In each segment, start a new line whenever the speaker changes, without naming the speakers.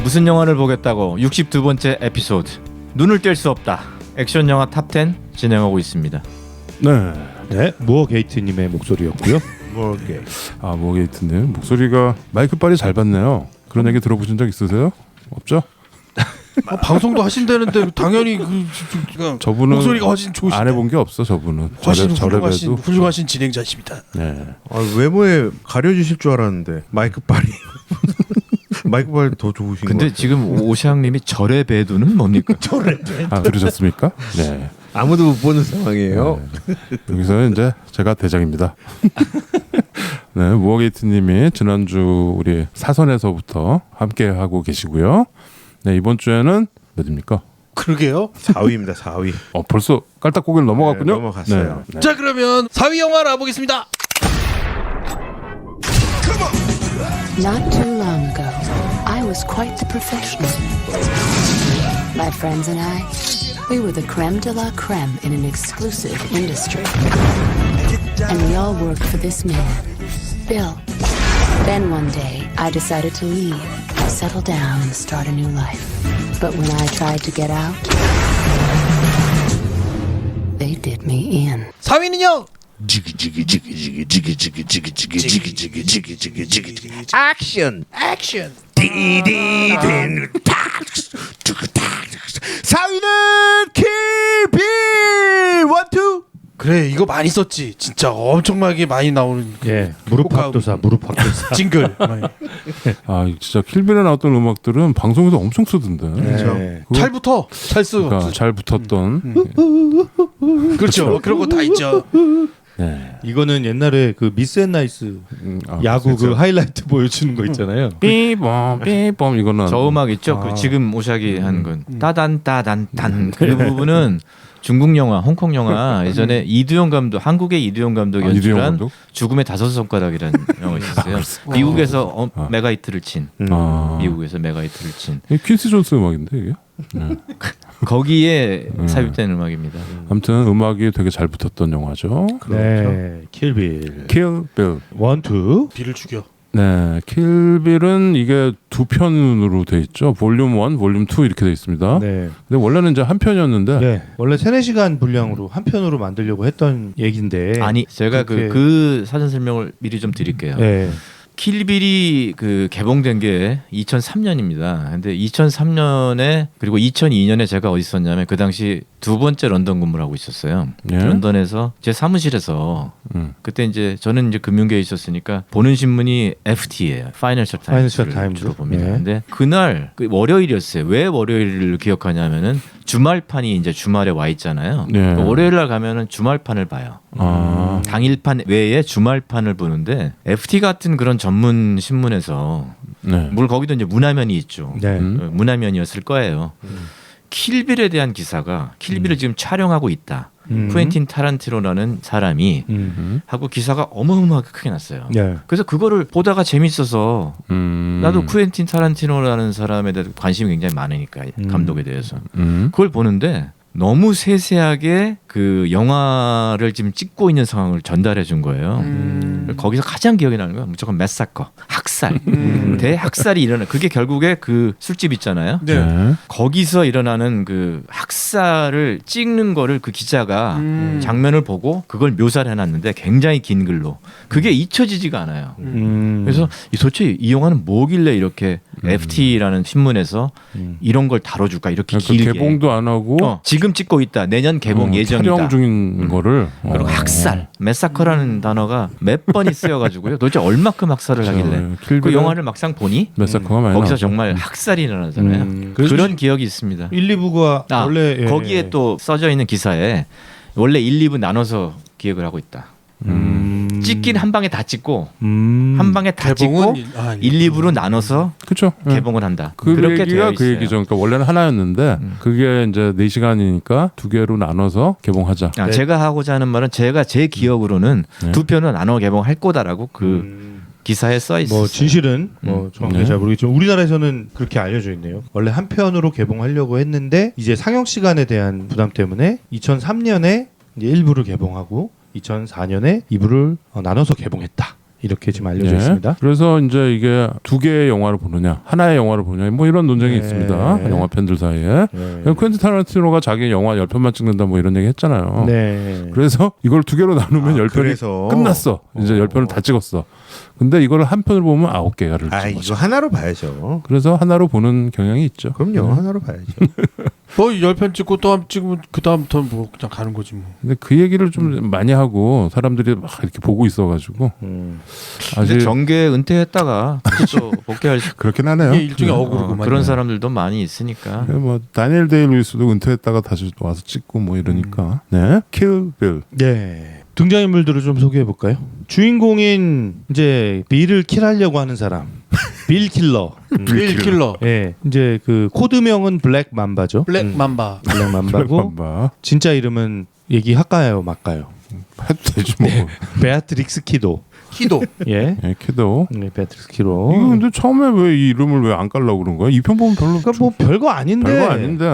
무슨 영화를 보겠다고 62번째 에피소드 눈을 뗄 수 없다 액션 영화 탑10 진행하고 있습니다.
네, 무어 게이트님의 목소리였고요.
무어 게이트님 목소리가 마이크 빨이 잘 받네요. 그런 얘기 들어보신 적 있으세요? 없죠?
방송도 하신다는데 당연히
저분은
목소리가 훨씬 좋으시네.
안 해본 게 없어. 저분은
훨씬
저래봬도
훌륭하신 진행자십니다.
네.
외모에 가려주실 줄 알았는데 마이크 빨이 마이크 빨이 더 좋으신 거.
근데 지금 오시앙님이 절의 배두는 뭡니까?
들으셨습니까? 네.
아무도 못 보는 상황이에요.
여기서는 이제 제가 대장입니다. 네, 무어 게이트님이 지난주 우리 사선에서부터 함께 하고 계시고요. 네, 이번 주에는 몇입니까?
그러게요.
4위입니다. 4위.
벌써 깔딱고개를 넘어갔군요.
네, 넘어갔어요.
네.
자, 그러면 4위 영화 알아보겠습니다.
Not too long ago, I was quite the professional. My friends and I, we were the creme de la creme in an exclusive industry. And we all worked for this man, Bill. Then one day, I decided to leave, settle down and start a new life. But when I tried to get out, they did me in.
4위는요.
액션.
액션.
4위는 킬빌 1, 2.
그래, 이거 많이 썼지. 진짜 엄청나게 많이 나오는
예, 무릎 합도사.
징글.
진짜 킬빌에 나왔던 음악들은 방송에서 엄청 쓰던데.
네.
그거-
찰부터 찰스.
그러니까 잘 붙었던.
그렇죠. 그런 거 다 있죠.
네.
이거는 옛날에 그 미스 앤 나이스 야구 그 하이라이트 보여주는 거 있잖아요.
삐범 삐범 이거는
저 음악 있죠? 그 지금 오샥이 한 건 따단 따단 단 그 부분은 중국 영화, 홍콩 영화 예전에 이두영 감독, 한국의 이두영 감독이
이두영
연출한
감독?
죽음의 다섯 손가락이라는 영화 있었어요. 미국에서 메가히트를 친. 미국에서 메가히트를 친.
퀸시 존스 음악인데 이게. 네.
거기에 삽입된 음악입니다.
아무튼 음악이 되게 잘 붙었던 영화죠.
네, 킬빌.
킬빌.
1, 2.
비를 죽여.
네, 킬빌은 이게 두 편으로 돼 있죠. 볼륨 1, 볼륨 2 이렇게 돼 있습니다.
네.
근데 원래는 이제 한 편이었는데
네. 원래 3-4시간 분량으로 한 편으로 만들려고 했던 얘기인데
아니 제가 그 사전 설명을 미리 좀 드릴게요.
네.
킬빌이 그 개봉된 게 2003년입니다. 근데 2003년에 그리고 2002년에 제가 어디 있었냐면 그 당시 두 번째 런던 근무를 하고 있었어요.
예?
런던에서 제 사무실에서 그때 이제 저는 이제 금융계에 있었으니까 보는 신문이 FT예요. 파이낸셜 타임즈를 주로 봅니다.
네.
근데 그날 그 월요일이었어요. 왜 월요일을 기억하냐면은 주말판이 이제 주말에 와 있잖아요.
네.
그러니까 월요일 날 가면은 주말판을 봐요.
아,
당일판 외에 주말판을 보는데 FT 같은 그런 전문 신문에서
네.
물 거기도 이제 문화면이 있죠.
네.
문화면이었을 거예요. 킬빌에 대한 기사가 킬빌을 지금 촬영하고 있다. 쿠엔틴 타란티노라는 사람이 하고 기사가 어마어마하게 크게 났어요.
네.
그래서 그거를 보다가 재밌어서 나도 쿠엔틴 타란티노라는 사람에 대해서 관심이 굉장히 많으니까 감독에 대해서 그걸 보는데 너무 세세하게 그 영화를 지금 찍고 있는 상황을 전달해 준 거예요. 거기서 가장 기억에 나는 건 무조건 매사커, 학살, 대학살이 일어나. 그게 결국에 그 술집 있잖아요.
네.
네.
거기서 일어나는 그 학살을 찍는 거를 그 기자가 장면을 보고 그걸 묘사를 해놨는데 굉장히 긴 글로 그게 잊혀지지가 않아요. 그래서 도대체 이 영화는 뭐길래 이렇게 FT라는 신문에서 이런 걸 다뤄줄까 이렇게
그러니까
길게
개봉도 안 하고
지금 찍고 있다 내년 개봉 예정이다.
촬영 중인 거를
그리고 학살, 매사커라는 단어가 몇 번이 쓰여가지고요. 도대체 얼마큼 학살을 하길래 그
킬빌은
영화를 막상 보니
매사커가 많이
거기서
나오죠.
정말 학살이 일어나잖아요. 그런 기억이 있습니다.
1, 2부가 원래 예.
거기에 또 써져 있는 기사에 원래 1, 2부 나눠서 기획을 하고 있다. 찍긴 한 방에 다 찍고 한 방에 다 찍고 1, 2부로 나눠서
그렇죠.
개봉을 한다.
그
그렇게
얘기가
되어
그
있어요.
얘기죠. 그러니까 원래는 하나였는데 그게 이제 4시간이니까 두 개로 나눠서 개봉하자.
제가 하고자 하는 말은 제가 제 기억으로는 두 편은 나눠 개봉할 거다라고 그 기사에 써 있어요.
뭐 진실은 뭐 정확하게
네.
잘 모르겠지만 우리나라에서는 그렇게 알려져 있네요. 원래 한 편으로 개봉하려고 했는데 이제 상영 시간에 대한 부담 때문에 2003년에 이제 1부를 개봉하고 2004년에 2부를 나눠서 개봉했다. 이렇게 지금 알려져
네.
있습니다.
그래서 이제 이게 두 개의 영화를 보느냐, 하나의 영화를 보느냐, 뭐 이런 논쟁이
네.
있습니다. 영화 팬들 사이에.
네.
퀸틴 타란티노가 자기 영화 10편만 찍는다 뭐 이런 얘기 했잖아요.
네.
그래서 이걸 두 개로 나누면 10편이
그래서
끝났어. 이제 10편을 다 찍었어. 근데 이거를 한 편으로 보면 9개를
아 이거 하나로 봐야죠.
그래서 하나로 보는 경향이 있죠.
그럼요, 하나로 봐야죠.
뭐 10편 찍고 또 한 찍으면 그 다음부터 뭐 그냥 가는 거지 뭐.
근데 그 얘기를 좀 많이 하고 사람들이 막 이렇게 보고 있어가지고
근데
아직
정계 은퇴했다가 또 복귀할 수
그렇긴 하네요.
이게 일종의 어그로구만.
그런 사람들도 많이 있으니까.
뭐 다니엘 데이 루이스도 은퇴했다가 다시 또 와서 찍고 뭐 이러니까. 네, 킬빌.
네. 등장인물들을 좀 소개해 볼까요? 주인공인 이제 빌을 킬하려고 하는 사람, 빌 킬러.
빌 킬러.
예, 이제 그 코드명은 블랙 맘바죠.
블랙 맘바.
블랙 맘바고
봐.
진짜 이름은 얘기할까요, 말까요?
해도 되지 뭐.
베아트릭스 키도.
키도.
예,
네, 키도.
네, 베아트릭스 키도.
이거 근데 처음에 왜 이 이름을 왜 안 깔라고 그런 거야? 이 편 보면 별로
그러니까 뭐 별거 아닌데.
별거 아닌데.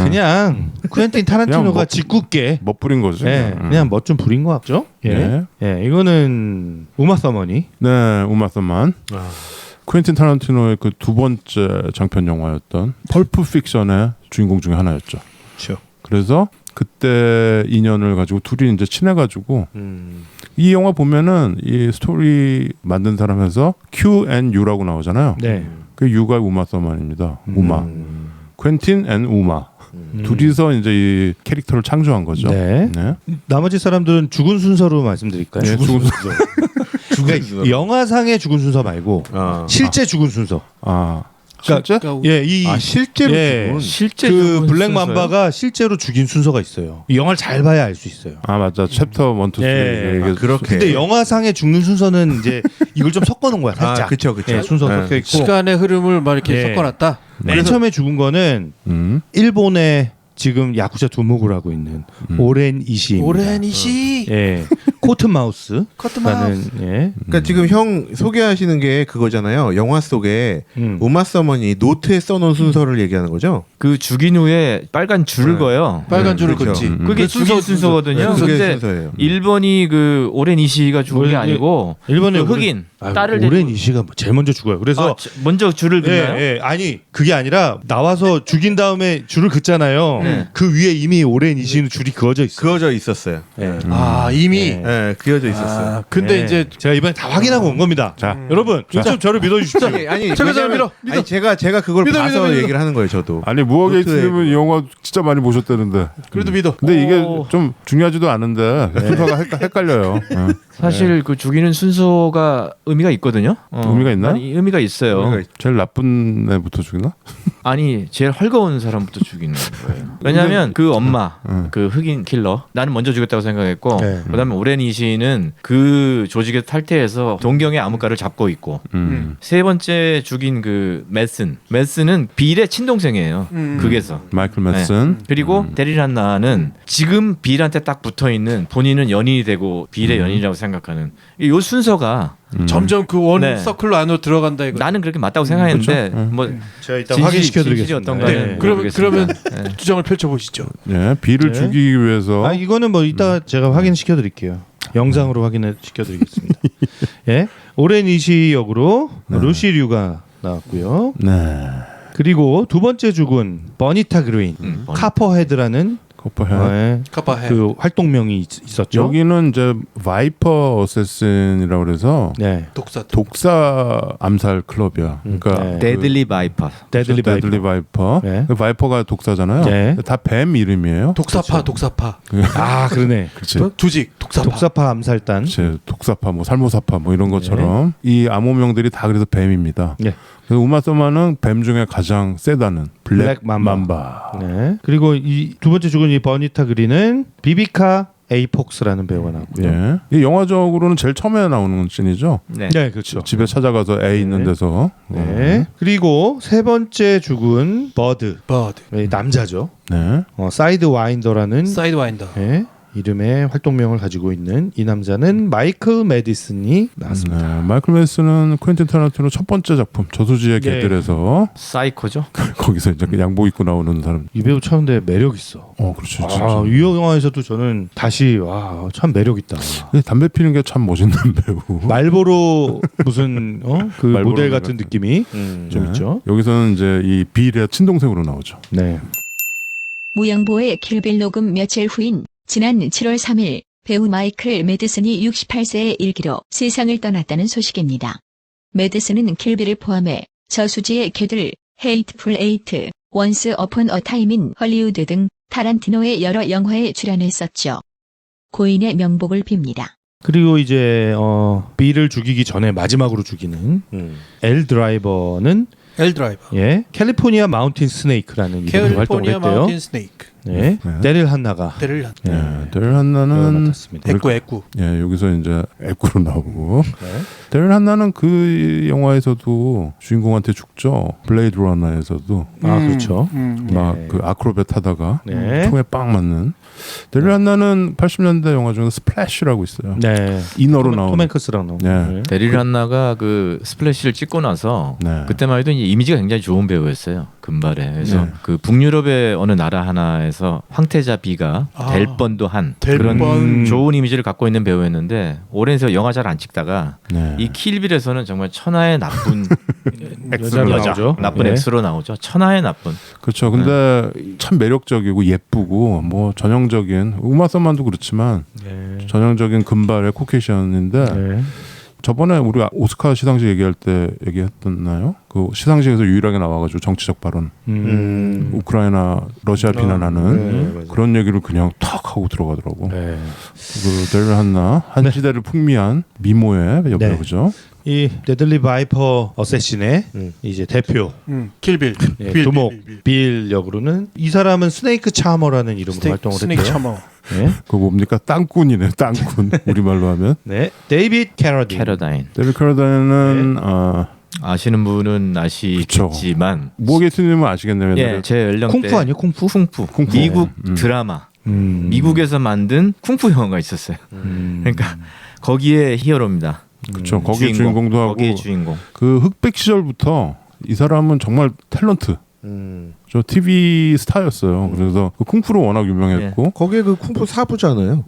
그냥 퀸틴 타란티노가
그냥 뭐-
짓궂게
멋부린 거지.
예, 그냥 멋 좀 부린 것 같죠? 예.
네.
예, 이거는 우마 서머니.
네, 우마 서먼. 퀸틴 타란티노의 그 두 번째 장편 영화였던 펄프 픽션의 주인공 중에 하나였죠.
그렇죠.
그래서 그때 인연을 가지고 둘이 이제 친해가지고 이 영화 보면은 이 스토리 만든 사람에서 Q&U라고 나오잖아요.
네.
그 U가 우마 서먼입니다. 우마. 퀸틴 앤 우마. 둘이서 이제 이 캐릭터를 창조한 거죠.
네.
네.
나머지 사람들은 죽은 순서로 말씀드릴까요?
네, 죽은
그러니까 영화상의 죽은 순서 말고 실제 죽은 순서.
아,
그러니까
그러니까
예, 이
실제로
예,
죽은
실제
그
죽은
블랙
순서요?
맘바가 실제로 죽인 순서가 있어요. 이 영화를 잘 봐야 알 수 있어요.
아 맞아. 챕터 1, 2, 3.
예.
이게
그렇게.
근데 영화상의 죽는 순서는 이제 이걸 좀 섞어 놓은 거야, 살짝.
아, 그쵸.
예, 순서 섞여 있고.
시간의 흐름을 막 이렇게
예.
섞어놨다.
맨 처음에 죽은 거는 일본의 지금 야쿠자 두목을 하고 있는 오렌 이시입니다.
오렌이시.
예. 코트마우스.
커트마우스.
예.
그러니까 지금 형 소개하시는 게 그거잖아요. 영화 속에
음.
우마 서머니 노트에 써놓은 순서를 얘기하는 거죠.
그 죽인 후에 빨간 줄을
네.
거요.
빨간 줄을
그렇죠.
걷지.
그게
그
죽인 순서거든요.
그게
근데
순서예요.
일본이 그 오렌 이시가 죽은 게
원래
아니고
일본의
그 흑인 딸을
오렌
데리고-
이시가 제일 먼저 죽어요. 그래서
먼저 줄을
예,
긋나요?
예. 아니 그게 아니라 나와서 죽인 다음에 줄을 긋잖아요.
네.
그 위에 이미 오렌 이시는 줄이 그어져 있어.
그어져 있었어요.
예.
아 이미.
네.
예, 그어져 있었어요.
아, 근데
예.
이제
제가 이번에 다 확인하고 온 겁니다.
자,
여러분 좀 저를 믿어주십시오.
아니,
제가
왜냐면-
믿어.
아니 제가 그걸
믿어,
봐서
믿어.
얘기를 하는 거예요, 저도.
아니 무어게이트님은 이 영화 진짜 많이 보셨다는데.
그래도 믿어.
근데 이게
오.
좀 중요하지도 않은데 순서가 헷갈려요. 예.
사실 그 죽이는 순서가 의미가 있거든요.
의미가 있나요?
아니, 의미가 있어요.
의미가 있-
제일 나쁜 애부터 죽이나?
아니 제일 헐거운 사람부터 죽이는 거예요. 왜냐하면 그 엄마, 그 흑인 킬러, 나는 먼저 죽였다고 생각했고,
네.
그다음에 오렌 이시는 그 조직에 탈퇴해서 동경의 암흑가를 잡고 있고, 세 번째 죽인 그 메슨은 빌의 친동생이에요. 극에서.
마이클 맨슨.
그리고 데리란나는 지금 빌한테 딱 붙어 있는 본인은 연인이 되고 빌의 연인이라고 생각하는 이 순서가
점점 그 원
네.
서클로 안으로 들어간다 이거.
나는 그렇게 맞다고 생각했는데 뭐
제가 이따 확인시켜드리겠습니다.
어떤가는
네. 그러면
모르겠습니다. 네.
주장을 펼쳐 보시죠.
예, 비를
네.
죽이기 위해서
아 이거는 뭐 이따 제가 확인시켜드릴게요. 영상으로 확인시켜드리겠습니다. 예, 오렌 이시 역으로 루시 류가 나왔고요.
네.
그리고 두 번째 죽은 버니타 그루인, 카퍼헤드라는
커퍼헤드.
예,
카파해.
그 활동명이 있었죠.
여기는 이제 바이퍼 어세신이라고 그래서
네,
독사 암살 클럽이야. 그러니까
네.
데들리 바이퍼.
데들리
데들리 바이퍼.
네.
그 바이퍼가 독사잖아요.
네.
다 뱀 이름이에요.
독사파.
아 그러네.
그렇지.
조직 독사파.
독사파 암살단.
그치. 독사파, 뭐 살모사파, 뭐 이런 것처럼 이 암호명들이 다 그래서 뱀입니다.
네.
그래서 우마서마는 뱀 중에 가장 세다는 블랙
블랙 맘바.
맘바.
네. 그리고 이 두 번째 죽은 이 버니타 그린은 비비카 에이폭스라는 배우가 나왔고요.
예. 이 영화적으로는 제일 처음에 나오는 씬이죠.
네.
네, 그렇죠.
집에 찾아가서 애 있는 데서.
네. 그리고 세 번째 죽은 버드.
버드.
남자죠.
네.
사이드 와인더라는
사이드 와인더.
네, 이름의 활동명을 가지고 있는 이 남자는 마이클 매디슨이 나왔습니다.
네, 마이클 매디슨은 퀸틴 타란티노 첫 번째 작품 저수지의
네.
개들에서
사이코죠.
거기서 이제 그 양복 입고 나오는 사람.
이 배우 참 근데 매력 있어.
그렇죠. 진짜.
이 영화에서도 저는 다시 참 매력 있다.
근데 담배 피는 게 참 멋있는 배우.
말보로 무슨 그
말보로
모델 같은 느낌이 좀
네.
있죠.
여기서는 이제 이 빌의 친동생으로 나오죠.
네.
무영보의 킬빌 녹음 며칠 후인 지난 7월 3일 배우 마이클 매드슨이 68세의 일기로 세상을 떠났다는 소식입니다. 매드슨은 킬빌을 포함해 저수지의 개들, 헤이트풀 에이트, 원스 어폰 어 타임인 헐리우드 등 타란티노의 여러 영화에 출연했었죠. 고인의 명복을 빕니다.
그리고 이제 빌을 죽이기 전에 마지막으로 죽이는 엘 드라이버는
엘 드라이버.
캘리포니아 마운틴 스네이크라는 이름으로 활동을
캘리포니아
했대요.
마운틴 스네이크.
네.
네.
데릴 한나가
때를
데릴 한나는
맡았습니다.
애꾸.
여기서 이제 애꾸로 나오고
네.
데릴 한나는 그 영화에서도 주인공한테 죽죠. 블레이드 러너에서도
그렇죠.
막
네.
그 아크로벳 하다가
네.
총에 빵 맞는. 데릴 한나는 80년대 영화 중에 스플래시라고 있어요.
네.
인어로
톰
나오는.
행크스랑 나오는.
네.
데릴 한나가 그 스플래시를 찍고 나서
네.
그때만 해도 이제 이미지가 굉장히 좋은 배우였어요. 금발에. 그래서
네.
그 북유럽의 어느 나라 하나에서 황태자 비가 될 뻔도 한
될
그런
뻔.
좋은 이미지를 갖고 있는 배우였는데 오랜 영화 잘 안 찍다가
네.
이 킬빌에서는 정말 천하의 나쁜
여자로
여자,
나오죠.
나쁜
네.
X로 나오죠. 천하의 나쁜.
그렇죠. 근데 참 매력적이고 예쁘고 뭐 전형적인 우마 서만도 그렇지만
네.
전형적인 금발의 코케이션인데
네.
저번에 우리가 오스카 시상식 얘기할 때 얘기했었나요? 그 시상식에서 유일하게 나와가지고 정치적 발언, 우크라이나 러시아 비난하는
네,
그런 얘기를 그냥 탁 하고 들어가더라고.
네.
그 데릴 한나 한 시대를 풍미한 미모의 여배우죠.
이 데들리 바이퍼 어쌔신의 이제 대표
킬빌.
두목 빌 역으로는 이 사람은 스네이크 차머라는 이름으로 활동을
스네이크
했대요.
차머.
네.
그거 뭡니까? 땅꾼이네. 땅꾼. 우리말로 하면.
네. 데이빗 캐러딘.
캐러다인.
데빌 캐러다인은
아시는 분은 아시겠지만
모게트님은 아시겠네요.
예, 제 연령대
쿵푸 아니에요? 쿵푸?
쿵푸. 미국 드라마. 미국에서 만든 쿵푸 영화가 있었어요. 그러니까 거기에 히어로입니다.
그렇죠. 거기에 주인공도 하고
거기에 주인공.
그 흑백 시절부터 이 사람은 정말 탤런트. 저 TV 스타였어요. 그래서 그 쿵푸로 워낙 유명했고
거기에 그 쿵푸 사부잖아요.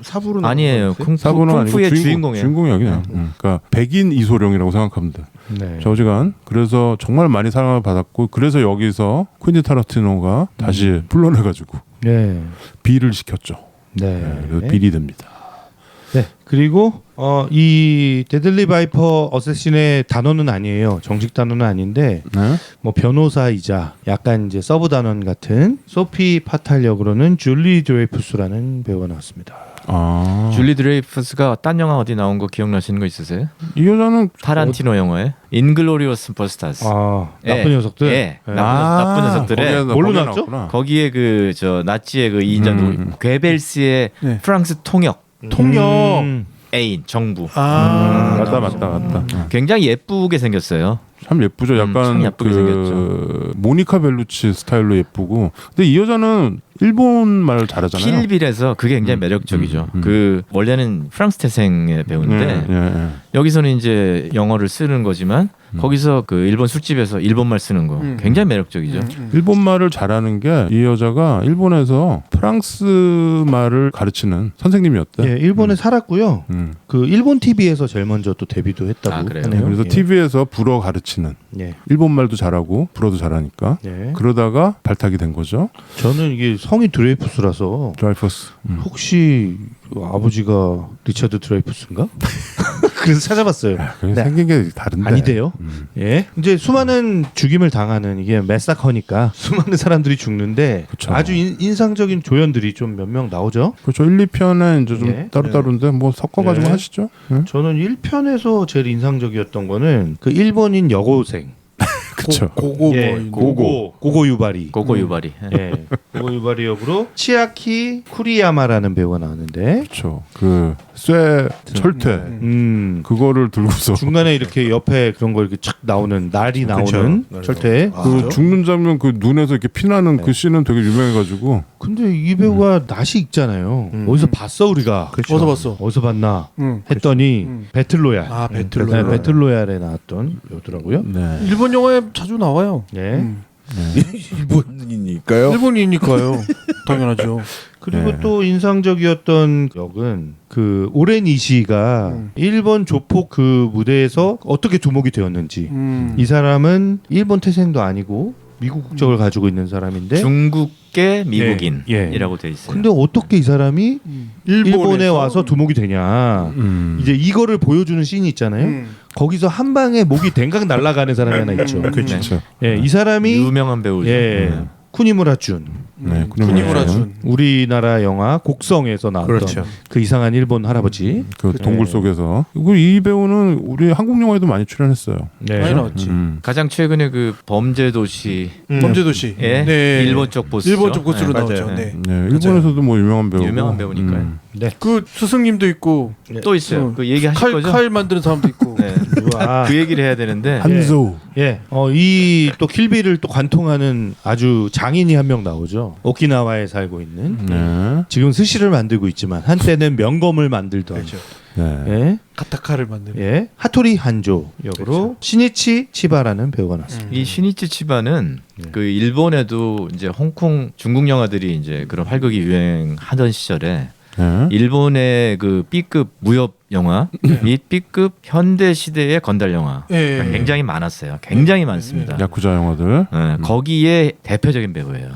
사부로
아니에요.
사부는
쿵푸의
아니고
주인공이에요.
주인공이야 그냥. 그러니까 백인 이소룡이라고 생각하면 돼.
네.
저지간 그래서 정말 많이 사랑을 받았고 그래서 여기서 퀸틴 타란티노가 다시 불러내가지고
네.
비를 시켰죠.
네.
그래서 빌이 됩니다.
네. 그리고 이 데들리 바이퍼 어쌔신의 단어는 아니에요. 정식 단어는 아닌데
네?
뭐 변호사이자 약간 이제 서브 단원 같은 소피 파탈 역으로는 줄리 드레이푸스라는 배우가 나왔습니다.
줄리 드레이프스가 딴 영화 어디 나온 거 기억나시는 거 있으세요?
이 여자는
타란티노 영화에 인글로리오스 버스타즈.
나쁜 녀석들.
예. 나쁜 녀석들에
뭘로 나왔죠?
거기에 그 저 나치의 그 이인자 괴벨스의
네.
프랑스 통역 애인 정부.
맞다.
굉장히 예쁘게 생겼어요.
참 예쁘죠. 약간
참 예쁘게
그 모니카 벨루치 스타일로 예쁘고. 근데 이 여자는 일본 말 잘하잖아요.
킬빌에서 그게 굉장히 매력적이죠. 그 원래는 프랑스 태생의 배우인데 여기서는 이제 영어를 쓰는 거지만 거기서 그 일본 술집에서 일본말 쓰는 거 굉장히 매력적이죠.
일본 말을 잘하는 게 이 여자가 일본에서 프랑스 말을 가르치는 선생님이었대.
예, 일본에 살았고요. 그 일본 TV에서 제일 먼저 또 데뷔도 했다고
그래요?
하네요.
그래서
예.
TV에서 불어 가르치는
예.
일본 말도 잘하고 불어도 잘하니까
예.
그러다가 발탁이 된 거죠.
저는 이게 성이 드레이푸스라서
드라이퍼스.
혹시 아버지가 리처드 드레이푸스인가? 그래서 찾아봤어요. 네.
생긴 게 다른데.
아니대요. 예. 이제 수많은 죽임을 당하는 이게 매사커니까 수많은 사람들이 죽는데
그쵸.
아주 인상적인 조연들이 좀 몇 명 나오죠.
그렇죠. 1, 2편에 이제 좀
예.
따로따로인데 뭐 섞어가지고
예.
하시죠. 예?
저는 1편에서 제일 인상적이었던 거는 그 일본인 여고생
그쵸.
고고
예,
뭐
고고 유바리.
고고 유바리.
예, 고고 유바리 역으로 치아키 쿠리야마라는 배우가 나왔는데,
그렇죠. 그쇠 철퇴 그거를 들고서
중간에 이렇게 옆에 그런 거 이렇게 착 나오는 날이 나오는
그쵸.
철퇴.
그 죽는 장면 그 눈에서 이렇게 피나는 그 씬은 되게 유명해가지고
근데 이 배우가 낯이 익잖아요. 어디서 봤어 우리가?
어디서 봤어?
어디서 봤나?
응.
했더니 배틀로얄.
아 배틀로얄.
네, 배틀로얄에 나왔던 배우더라고요.
네.
일본 영화에 자주 나와요.
네.
일본이니까요.
일본이니까요. 당연하죠.
그리고
네.
또 인상적이었던 역은 그 오렌 이시가 일본 조폭 그 무대에서 어떻게 두목이 되었는지. 이 사람은 일본 태생도 아니고 미국 국적을 가지고 있는 사람인데
중국계 미국인이라고
예.
돼 있어요.
근데 어떻게 이 사람이 일본에 와서 두목이 되냐. 이제 이거를 보여주는 씬이 있잖아요. 거기서 한 방에 목이 댕강 날아가는 사람이 하나 있죠.
그렇죠.
예, 이 사람이
유명한 배우죠.
예,
네.
쿠니무라 준.
네,
쿠니무라 준.
우리나라 영화 곡성에서 나왔던
그렇죠.
그 이상한 일본 할아버지.
그 동굴 속에서 그리고 이 배우는 우리 한국 영화에도 많이 출연했어요.
네.
많이 나왔지.
가장 최근에 그 범죄도시
범죄도시.
예?
네.
일본 쪽 보스죠.
일본 쪽 보스로
네,
나오죠.
맞아요.
네.
네, 일본에서도 뭐 유명한 배우고
유명한 배우니까요.
그 스승님도 있고
또 있어요. 그 얘기하실 거죠?
칼 만드는 사람도 있고.
네.
아,
그 얘기를 해야 되는데
한소.
예. 이 또 킬빌을 또 관통하는 아주 장인이 한 명 나오죠. 오키나와에 살고 있는.
네.
지금 스시를 만들고 있지만 한때는 명검을 만들던.
그렇죠.
네.
예.
카타카를 만드는.
예. 하토리 한조 역으로
그렇죠.
시니치 치바라는 배우가 나왔습니다.
이 시니치 치바는 그 일본에도 이제 홍콩 중국 영화들이 이제 그런 활극이 유행하던 시절에
네.
일본의 그 B급 무협 영화 및 B급 현대 시대의 건달 영화
예.
굉장히 많았어요. 굉장히 많습니다.
야쿠자 영화들.
네, 거기에 대표적인 배우예요.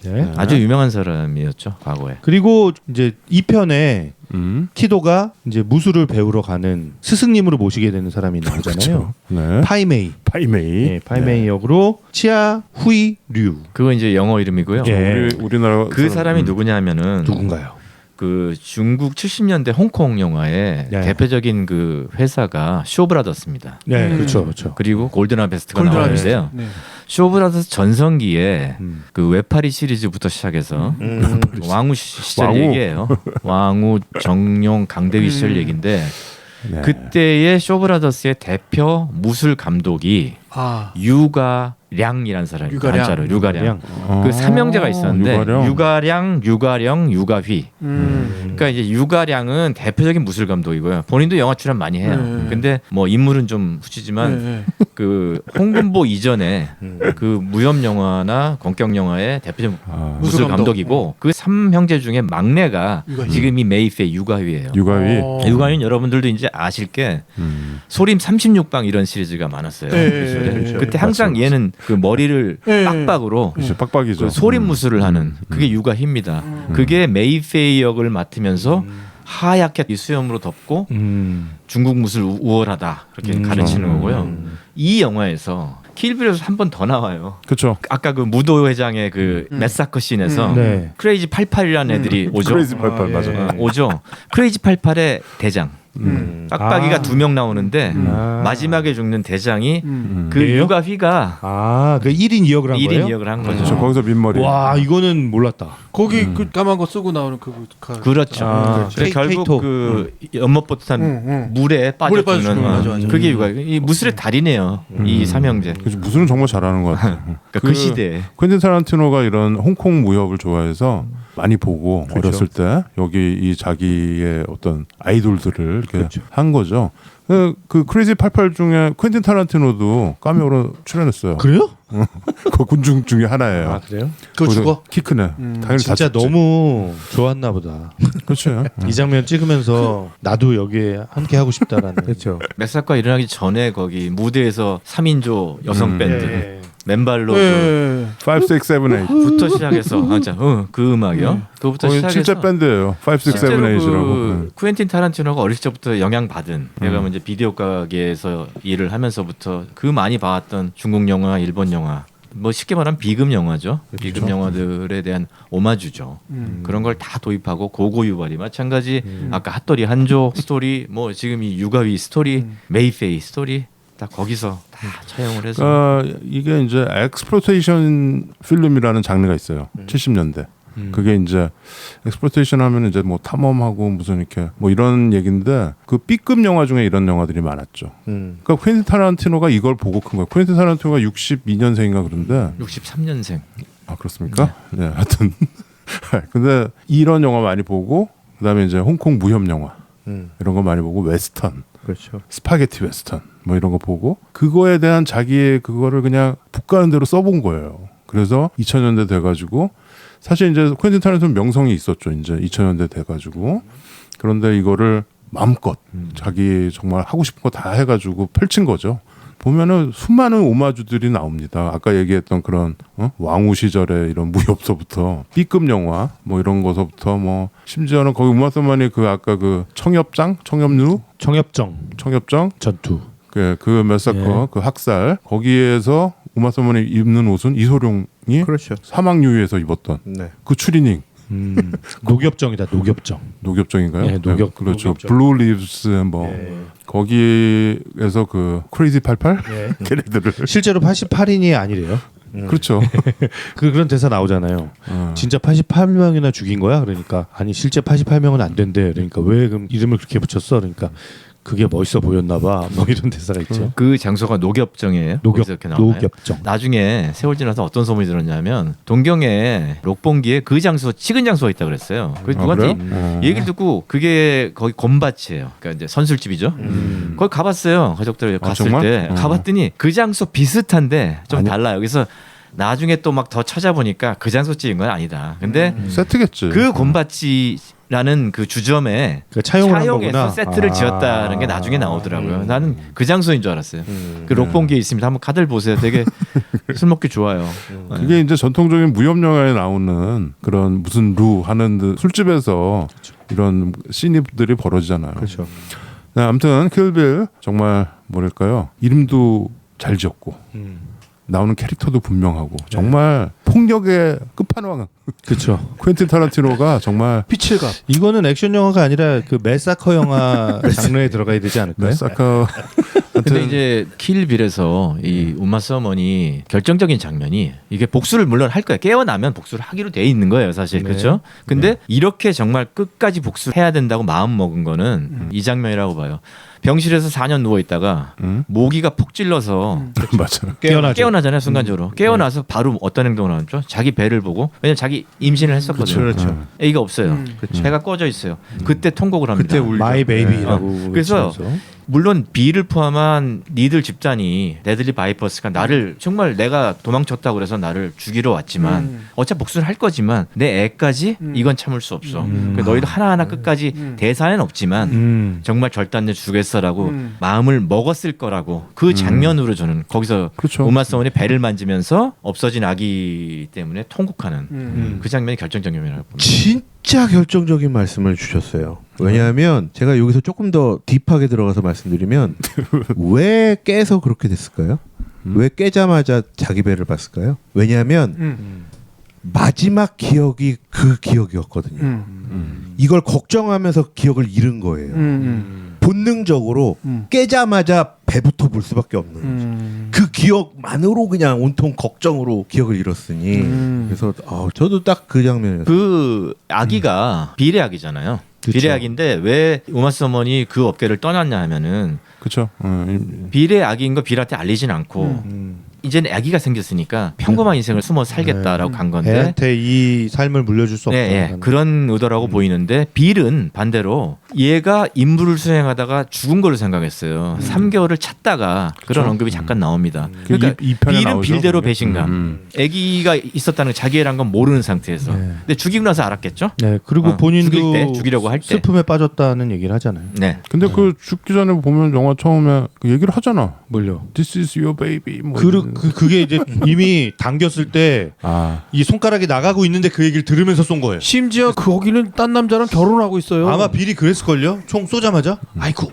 네.
네.
아주 유명한 사람이었죠 과거에.
그리고 이제 2편에
음.
키도가 이제 무술을 배우러 가는 스승님으로 모시게 되는 사람이 나오잖아요.
네.
파이메이.
파이메이.
예, 파이메이 역으로 치아 후이 류.
그거 이제 영어 이름이고요.
예.
우리나라
그 사람이 누구냐면은
누군가요?
그 중국 70년대 홍콩 영화의
네.
대표적인 그 회사가 쇼브라더스입니다.
네, 그렇죠, 그렇죠.
그리고 골든 하베스트가
골든
나왔는데요.
네.
쇼브라더스 전성기에
음.
그 외파리 시리즈부터 시작해서 왕우 시절
왕우.
얘기예요. 왕우, 정용, 강대위 시절 얘기인데
네.
그때의 쇼브라더스의 대표 무술 감독이
아.
유가량이라는 사람이
유가량.
한자로 유가량.
어,
그 삼형제가 있었는데
유가량.
유가량, 유가휘. 그러니까 이제 유가량은 대표적인 무술 감독이고요. 본인도 영화 출연 많이 해요. 근데 뭐 인물은 좀 후치지만
네.
그 홍금보 이전에 그 무협 영화나 권격 영화의 대표적 무술
무술
감독이고 그 삼형제 중에 막내가
유가휘.
지금 이 메이페이 유가휘예요.
유가위.
유가휘는 여러분들도 이제 아실 게 소림 36방 이런 시리즈가 많았어요.
네,
그 시절에.
그렇죠.
그때 항상 얘는 그 머리를
네.
빡빡으로
그렇죠. 빡빡이죠.
그 소림 무술을 하는 그게 유가휘입니다. 그게 메이페이 역을 맡으면서 하얗게 이 수염으로 덮고 중국 무술 우월하다 그렇게 가르치는 거고요. 이 영화에서 킬빌에서 한 번 더 나와요.
그렇죠.
아까 그 무도 회장의 그 메사커 씬에서
네.
크레이지 88이라는 애들이 오죠.
크레이지 88 맞아.
오죠. 크레이지 88의 대장. 빡빡이가 두 명 나오는데 마지막에 죽는 대장이 그
얘예요?
유가휘가
그 1인 2역을 한
1인
거예요?
2역을 한 거죠.
그렇죠. 거기서 민머리.
와, 이거는 몰랐다.
거기 그 까만 거 쓰고 나오는
그렇죠.
아,
그래서 결국
케이토.
그 연못보탄 물에
물에 빠져
빠져
죽는
죽는
맞아, 맞아.
그게 유가휘. 이 무술의 달인이에요. 이 삼형제.
그렇죠. 무술은 정말 잘하는 것 같아요.
그러니까 그 시대에.
퀸틴 타란티노가 이런 홍콩 무협을 좋아해서 많이 보고 어렸을 때 여기 이 자기의 어떤 아이돌들을 이렇게 한 거죠. 그 크레이지 88 중에 퀸틴 타란티노도 카메오로 출연했어요.
그래요?
그 군중 중에 하나예요.
아, 그래요?
그거
거기서
죽어?
키 크네. 당연히 다
진짜
죽지.
너무 좋았나 보다.
그렇죠.
이 장면 찍으면서 나도 여기에 함께 하고 싶다라는.
그렇죠.
맥사과 일어나기 전에 거기 무대에서 3인조 여성 밴드
네.
맨발로
네.
5, 6, 7, 8.
부터 시작해서 그 음악이요. 그거부터
거기
시작해서
진짜 밴드예요. 5, 6, 7,
실제로
8이라고.
그 쿠엔틴 타란티노가 어렸을 때부터 영향 받은 내가 이제 비디오 가게에서 일을 하면서부터 그 많이 봐왔던 중국 영화, 일본 영화 뭐 쉽게 말하면 비급 영화죠. 비급 영화들에 대한 오마주죠. 그런 걸 다 도입하고 고고 유발이 마찬가지 아까 핫도리 한조 스토리 뭐 지금 이 유가위 스토리 메이페이 스토리 딱 거기서 다 차용을 해서
이게 이제 엑스플로이테이션 필름이라는 장르가 있어요. 70년대. 그게 이제 엑스플로이테이션 하면 이제 뭐 탐험하고 무슨 이렇게 뭐 이런 얘기인데 그 B급 영화 중에 이런 영화들이 많았죠. 그러니까 퀸틴 타란티노가 이걸 보고 큰 거예요. 퀸틴 타란티노가 62년생인가 그런데
63년생.
아 그렇습니까? 네, 하여튼 근데 이런 영화 많이 보고 그다음에 이제 홍콩 무협 영화 이런 거 많이 보고 웨스턴,
그렇죠.
스파게티 웨스턴 뭐 이런 거 보고 그거에 대한 자기의 그거를 그냥 북가는 대로 써본 거예요. 그래서 2000년대 돼가지고 사실 이제 퀸틴 타란티노 명성이 있었죠. 이제 2000년대 돼가지고 그런데 이거를 마음껏 자기 정말 하고 싶은 거 다 해가지고 펼친 거죠. 보면은 수많은 오마주들이 나옵니다. 아까 얘기했던 그런 왕후 시절의 이런 무협서부터 B급 영화 뭐 이런 거서부터 뭐 심지어는 거기 우마 서머니 그 아까 그 청엽정
전투.
그 메사커 그 학살 거기에서 우마 서머니 입는 옷은 이소룡이
그렇죠.
사막유유에서 입었던
네.
그 추리닝
녹엽정이다. 녹엽정.
녹엽정인가요?
네,
그렇죠.
녹엽정.
블루 리브스 뭐 거기에서 그 크레이지 88 걔네들을
실제로 88인이 아니래요.
그렇죠.
그런 대사 나오잖아요. 진짜 88명이나 죽인 거야? 그러니까 아니 실제 88명은 안 된대. 그러니까 왜 그럼 이름을 그렇게 붙였어? 그러니까 그게 멋있어 보였나 봐. 뭐 이런 대사가 있죠.
그 장소가 녹엽정이에요. 거기서 이렇게 나와요.
녹엽정.
나중에 세월 지나서 어떤 소문이 들었냐면 동경에 록봉기에 그 장소 찍은 장소가 있다 그랬어요. 그 누구한테 얘기를 듣고 그게 거기 곰밭이에요. 그러니까 이제 선술집이죠. 거기 가봤어요. 가족들 갔을
정말?
때 가봤더니 그 장소 비슷한데 좀 달라요. 그래서 나중에 또 막 더 찾아보니까 그 장소 찍은 건 아니다. 근데
세트겠지.
그 곰밭이라는 그 주점에
그러니까 차용을 한
차용해서
거구나.
세트를 지었다는 게 나중에 나오더라고요. 나는 그 장소인 줄 알았어요. 그 록봉기에 있습니다. 한번 다들 보세요. 되게 술 먹기 좋아요.
그게 이제 전통적인 무협 영화에 나오는 그런 무슨 루 하는 술집에서 이런 씬들이 벌어지잖아요.
그렇죠.
네, 아무튼 킬빌 정말 뭐랄까요 이름도 잘 지었고 나오는 캐릭터도 분명하고 정말 폭력의 끝판왕.
그렇죠.
퀸틴 타란티노가 정말
피칠갑.
이거는 액션 영화가 아니라 그 메사커 영화 장르에 들어가야 되지 않을까요?
메사커.
근데 이제 킬빌에서 이 우마 서머니 결정적인 장면이 이게 복수를 물론 할 거예요. 깨어나면 복수를 하기로 돼 있는 거예요, 사실. 그렇죠? 근데 이렇게 정말 끝까지 복수를 해야 된다고 마음 먹은 거는 이 장면이라고 봐요. 병실에서 4년 누워 있다가 모기가 푹 찔러서
맞아요.
깨어나잖아요, 순간적으로. 깨어나서 바로 어떤 행동을 하죠? 자기 배를 보고 왜냐면 자기 임신을 했었거든요.
그렇죠.
애기가 없어요. 배가 꺼져 있어요. 그때 통곡을 합니다.
그때 마이 베이비라고.
그래서 물론 비를 포함한 니들 집단이 레들리 바이퍼스가 나를 정말 내가 도망쳤다고 그래서 나를 죽이러 왔지만 어차피 복수를 할 거지만 내 애까지 이건 참을 수 없어. 그러니까 너희들 하나하나 끝까지 대사는 없지만 정말 절단내 주겠어라고 마음을 먹었을 거라고 그 장면으로 저는 거기서
그렇죠.
우마 서머니 배를 만지면서 없어진 아기 때문에 통곡하는 그 장면이 결정적 장면이라고 봅니다.
진짜 결정적인 말씀을 주셨어요. 왜냐하면 제가 여기서 조금 더 딥하게 들어가서 말씀드리면 왜 깨서 그렇게 됐을까요? 왜 깨자마자 자기 배를 봤을까요? 왜냐하면 마지막 기억이 그 기억이었거든요. 이걸 걱정하면서 기억을 잃은 거예요. 본능적으로 깨자마자 배부터 볼 수밖에 없는 거죠. 그 기억만으로 그냥 온통 걱정으로 기억을 잃었으니 그래서 저도 딱 그 장면이었어요.
그 아기가 빌의 아기잖아요. 빌의 아기인데 왜 우마 서머니 그 업계를 떠났냐 하면은
그렇죠.
빌의 아기인 거 빌한테 알리진 않고 이제는 아기가 생겼으니까 평범한 인생을 숨어 살겠다라고 간 건데
애한테 이 삶을 물려줄 수 없다.
네, 그런 의도라고 보이는데 빌은 반대로 얘가 임무를 수행하다가 죽은 걸로 생각했어요. 3개월을 찾다가 그런 언급이 잠깐 나옵니다. 그러니까
이 편에
빌은
나오죠,
빌대로
그게.
배신감. 아기가 있었다는 걸 자기 애란 건 모르는 상태에서. 근데 죽이고 나서 알았겠죠?
네, 그리고
본인도 죽이려고 할 때.
슬픔에 빠졌다는 얘기를 하잖아요.
네.
근데 그 죽기 전에 보면 영화 처음에 그 얘기를 하잖아.
뭘요?
This is your baby. 뭐
그게 이제 이미 당겼을 때 이 손가락이 나가고 있는데 그 얘기를 들으면서 쏜 거예요.
심지어 거기는 딴 남자랑 결혼하고 있어요.
아마 빌이 그랬을걸요? 총 쏘자마자? 아이쿠.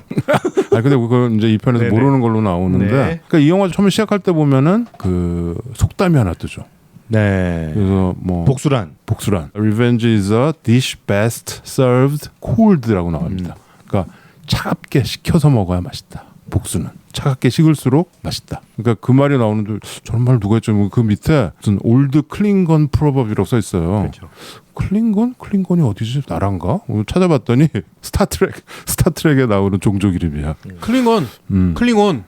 근데 그거 이제 이 편에서
네네.
모르는 걸로 나오는데,
네.
그러니까 이 영화 처음에 시작할 때 보면은 그 속담이 하나 뜨죠.
네.
그래서 뭐
복수란.
Revenge is a dish best served cold라고 나옵니다. 그러니까 차갑게 식혀서 먹어야 맛있다. 복수는 차갑게 식을수록 맛있다. 그러니까 그 말이 나오는데 저런 말 누가 했죠? 그 밑에 무슨 올드 클링건 프로버비라고 써 있어요.
그렇죠.
클링건이 어디지? 나란가? 오늘 찾아봤더니 스타트rek에 나오는 종족 이름이야.
클링온. 클링온.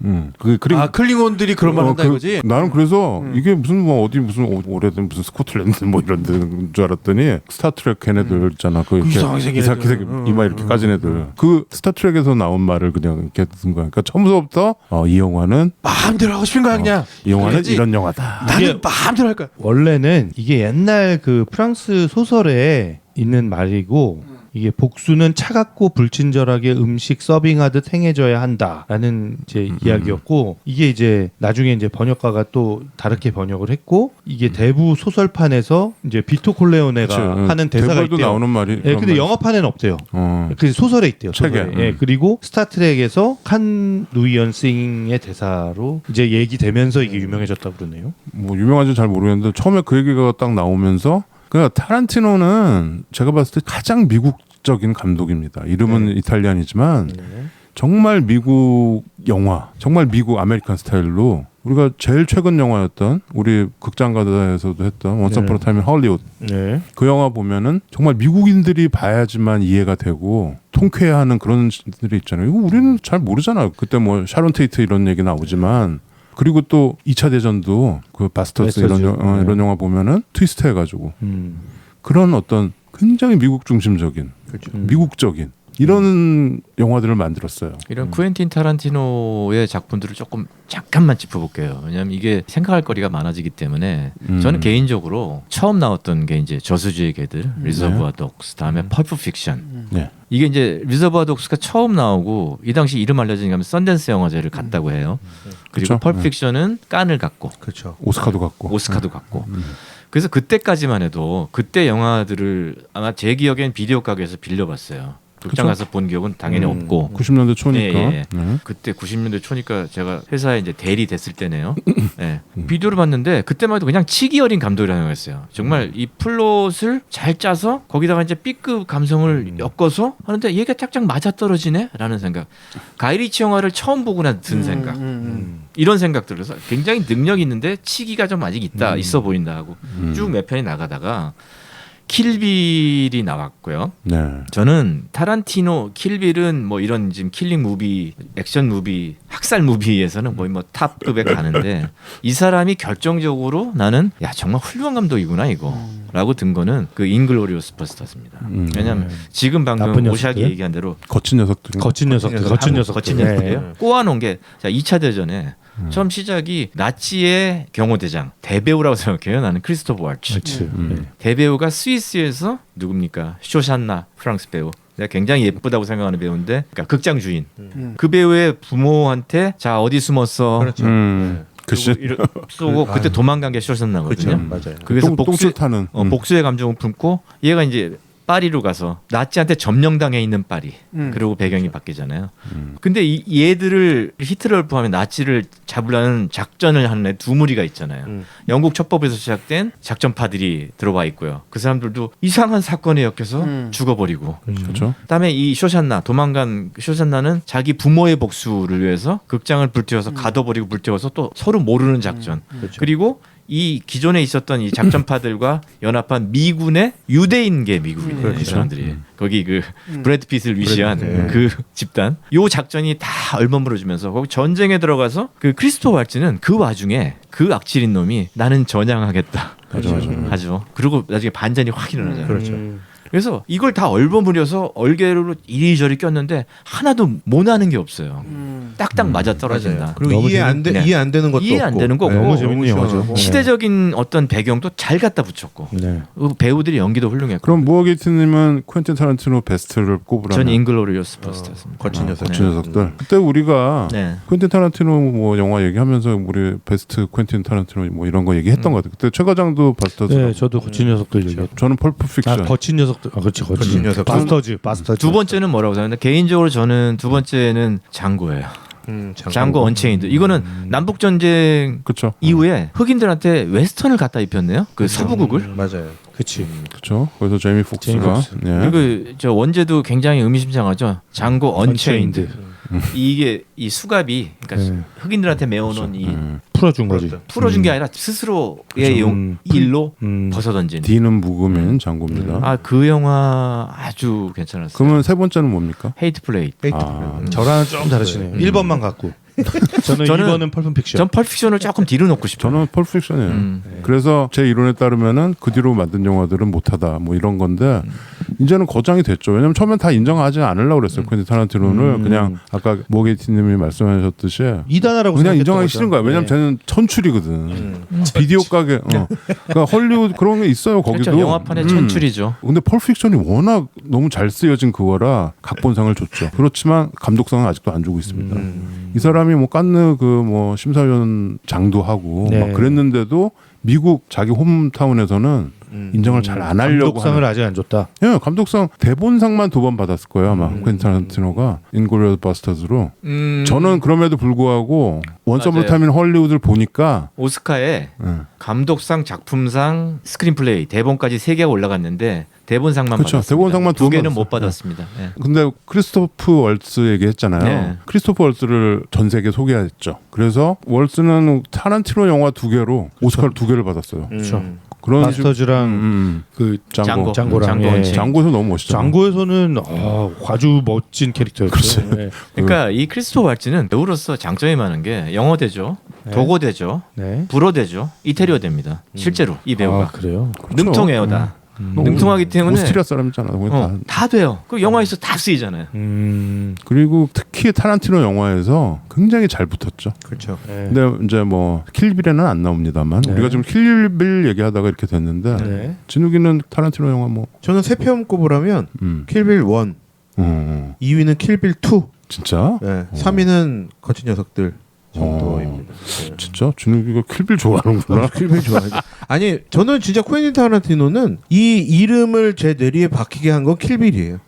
클링온들이 그런 말 한다 이거지.
나는 그래서 이게 무슨 뭐 어디 무슨 오래된 무슨 스코틀랜드 뭐 이런 데인 줄 알았더니 스타트렉 걔네들 있잖아. 그 이렇게
이상하게 생긴 애들.
이마 이렇게 까진 애들. 그 스타트rek에서 나온 말을 그냥 이렇게 듣는 거야. 그러니까 처음부터 이 영화는
마음대로 하고 싶은 거야 그냥.
이 영화는
그러지?
이런 영화다.
나는 마음대로 할 거야.
원래는 이게 옛날 그 프랑스 소설에 있는 말이고 이게 복수는 차갑고 불친절하게 음식 서빙하듯 행해져야 한다라는 이제 이야기였고 이게 이제 나중에 이제 번역가가 또 다르게 번역을 했고 이게 대부 소설판에서 이제 비토 콜레오네가
그쵸.
하는 대사가
대부분도
있대요.
나오는 말이.
예,
그런
근데
말이-
영화판에는 없대요. 그 소설에 있대요.
책에.
소설에. 예, 그리고 스타트rek에서 칸 누이언싱의 대사로 이제 얘기되면서 이게 유명해졌다고 그러네요.
뭐 유명한지 잘 모르겠는데 처음에 그 얘기가 딱 나오면서 그러니까 타란티노는 제가 봤을 때 가장 미국적인 감독입니다. 이름은 이탈리안이지만 정말 미국 영화, 정말 미국 아메리칸 스타일로 우리가 제일 최근 영화였던 우리 극장가다에서도 했던 원스 어폰 어 타임 인 할리우드
네.
그 영화 보면은 정말 미국인들이 봐야지만 이해가 되고 통쾌해하는 그런 들이 있잖아요. 이거 우리는 잘 모르잖아요. 그때 뭐 샤론 테이트 이런 얘기 나오지만 그리고 또 2차 대전도 그 바스터스 이런, 이런 영화 보면은 트위스트 해가지고 그런 어떤 굉장히 미국 중심적인 미국적인 이런 영화들을 만들었어요.
이런 쿠엔틴 타란티노의 작품들을 조금 잠깐만 짚어볼게요. 왜냐하면 이게 생각할 거리가 많아지기 때문에 저는 개인적으로 처음 나왔던 게 이제 저수지의 개들, 리저부아 독스, 다음에 펄프 픽션.
네.
이게 이제 리저부아 독스가 처음 나오고 이 당시 이름 알려진 게 썬댄스 영화제를 갔다고 해요. 그리고
그쵸?
펄프 픽션은 깐을 갔고
그렇죠.
오스카도 갖고
오스카도 갔고. 그래서 그때까지만 해도 그때 영화들을 아마 제 기억엔 비디오 가게에서 빌려봤어요. 극장
그쵸?
가서 본 기억은 당연히 없고
90년대 초니까.
예, 예.
네.
그때 90년대 초니까 제가 회사에 이제 대리 됐을 때네요. 예. 비디오를 봤는데 그때만 해도 그냥 치기 어린 감독이라는 거였어요. 정말 이 플롯을 잘 짜서 거기다가 이제 B급 감성을 엮어서 하는데 얘가 짝짝 맞아 떨어지네라는 생각. 가이리치 영화를 처음 보고 난 든 생각. 이런 생각 들어서 굉장히 능력 있는데 치기가 좀 아직 있어 보인다 하고 쭉 몇 편이 나가다가 킬빌이 나왔고요.
네.
저는 타란티노 킬빌은 뭐 이런 지금 킬링 무비, 액션 무비, 학살 무비에서는 거의 뭐 탑급에 가는데 이 사람이 결정적으로 나는 야 정말 훌륭한 감독이구나 이거라고 든 거는 그 인글로리오스 버스터즈입니다. 왜냐하면 지금 방금
나쁜
오샥이
녀석들?
얘기한 대로
거친 녀석들.
거친 녀석들, 거친 녀석들.
거친 녀석들이에요. 꼬아놓은 게 자 2차 대전에 처음 시작이 나치의 경호대장 대배우라고 생각해요. 나는 크리스토퍼 waltz.
그렇지. 네.
대배우가 스위스에서 누굽니까? 쇼샨나 프랑스 배우. 내가 굉장히 예쁘다고 생각하는 배우인데, 그러니까 극장 주인. 그 배우의 부모한테 자 어디 숨었어?
그렇죠.
글쎄.
쏘고 그때 도망간 게 쇼샨나거든요.
맞아요.
그래서
똥줄 타는.
복수의 감정을 품고 얘가 이제 파리로 가서 나치한테 점령당해 있는 파리. 그리고 배경이 바뀌잖아요. 근데 이 얘들을 히틀러를 포함해 나치를 잡으려는 작전을 하는 애 두 무리가 있잖아요. 영국 첩법에서 시작된 작전파들이 들어와 있고요. 그 사람들도 이상한 사건에 엮여서 죽어버리고.
그렇죠.
그다음에 이 쇼샨나 도망간 쇼샨나는 자기 부모의 복수를 위해서 극장을 불태워서 가둬버리고 불태워서 또 서로 모르는 작전. 그리고 이 기존에 있었던 이 작전파들과 연합한 미군의 유대인계 미국이에요. 이 사람들이 거기 그 브래드 핏을 위시한 그 집단. 요 작전이 다 얼버무려지면서 거기 전쟁에 들어가서 그 크리스토퍼 waltz는 그 와중에 그 악질인 놈이 나는 전향하겠다.
맞아.
하죠. 그리고 나중에 반전이 확 일어나잖아요.
그렇죠.
그래서 이걸 다 얼버무려서 얼개로 이리저리 꼈는데 하나도 못하는 게 없어요. 딱딱 맞아 떨어진다.
그리고
너무
이해 안 되는 것도
이해 안
없고.
되는 거고
너무 재밌는 영화죠.
시대적인 어떤 배경도 잘 갖다 붙였고
네.
배우들이 연기도 훌륭했고.
그럼 무어게이트님은 퀸틴 타란티노 베스트를 꼽으라면
전 인글로리오스 버스터였습니다.
거친 녀석.
거친 녀석들. 그때 우리가
네.
퀸틴 타란티노 뭐 영화 얘기하면서 우리 베스트 퀸틴 타란티노 뭐 이런 거 얘기했던 것 같아요. 그때 최 과장도 바스터즈.
네, 저도 거친 녀석들 얘기했죠.
저는 펄프 픽션.
거친 녀석들. 그렇지, 거친
녀석들.
바스터즈.
두 번째는 뭐라고 생각하는데 개인적으로 저는 두 번째는 장고예요. 장고 언체인드. 이거는 남북 전쟁
그렇죠.
이후에 흑인들한테 웨스턴을 갖다 입혔네요. 그 서부극을.
맞아요.
그치.
그렇죠. 거기서 제이미
제이미
폭스가
폭스.
예.
그리고 저 원제도 굉장히 의미심장하죠. 장고 언체인드. 이게 이 수갑이 그러니까
네.
흑인들한테 메어놓은 이
풀어준 거지.
풀어준 게 아니라 스스로의 일로 벗어던진.
D는 묵음인 장고입니다.
아 그 영화 아주 괜찮았어요.
그러면 세 번째는 뭡니까?
헤이트 플레이.
저랑은 좀 다르시네요. 1번만 갖고. 저는 2번은 펄프 픽션.
전 펄픽션을 조금 뒤로 놓고 싶어요.
저는 펄픽션이에요. 그래서 제 이론에 따르면은 그 뒤로 만든 영화들은 못하다 뭐 이런 건데 이제는 거장이 됐죠. 왜냐면 처음엔 다 인정하지 않으려고 그랬어요. 퀸틴 타란티노를 그냥 아까 모게이티님이 말씀하셨듯이
이단하라고
그냥
생각했던
인정하기
거죠.
싫은 거야. 왜냐면
네.
쟤는 천출이거든. 비디오 가게, 그러니까 헐리우드 그런 게 있어요. 거기도.
그렇죠. 영화판의 천출이죠.
근데 펄픽션이 워낙 너무 잘 쓰여진 그거라 각본상을 줬죠. 그렇지만 감독상은 아직도 안 주고 있습니다. 이 사람이 뭐 깐느 그 뭐 심사위원장도 하고
네.
막 그랬는데도 미국 자기 홈타운에서는 인정을 잘 안 하려고
감독상을
하는.
아직 안 줬다.
예, 감독상 대본상만 2번 받았을 거예요 아마 퀸틴 타란티노가 인글리어스 바스터즈로. 저는 그럼에도 불구하고 원서
맞아요.
오브 타임 인 헐리우드를 보니까
오스카에
예.
감독상, 작품상, 스크린플레이, 대본까지 3개가 올라갔는데 대본상만
그렇죠.
받았습니다.
대본상만
2개는
받았어요.
못 받았습니다. 예.
근데 크리스토프 월츠 얘기했잖아요.
네.
크리스토프 월츠를 전 세계에 소개했죠. 그래서 월츠는 타란티노 영화 2개로 오스카를 2개를 받았어요.
그렇죠.
그런
마스터즈랑 그
장고.
장고랑
장고
예.
언체.
장고에서 너무 멋있잖아요.
장고에서는 아주 멋진 캐릭터였어요. 네.
그러니까 이 크리스토퍼 왈츠는 배우로서 장점이 많은 게 영어대죠, 도고대죠,
네.
불어대죠, 이태리어대입니다. 실제로 이 배우가
아, 그래요.
능통해요 다. 능통하기 때문에
오스트리아 사람이잖아.
다 돼요. 그 영화에서 다 쓰이잖아요.
그리고 특히 타란티노 영화에서 굉장히 잘 붙었죠.
그렇죠.
네.
근데 이제 뭐 킬빌에는 안 나옵니다만
네.
우리가 지금 킬빌 얘기하다가 이렇게 됐는데
네.
진욱이는 타란티노 영화 뭐
저는 세 편 꼽으라면 킬빌 1, 2위는 킬빌 2,
진짜?
네. 3위는 거친 녀석들 정도입니다.
진짜 진욱이가 킬빌 좋아하는구나.
킬빌 좋아하죠. 아니 저는 진짜 퀸틴 타란티노는 이 이름을 제 뇌리에 박히게 한 건 킬빌이에요.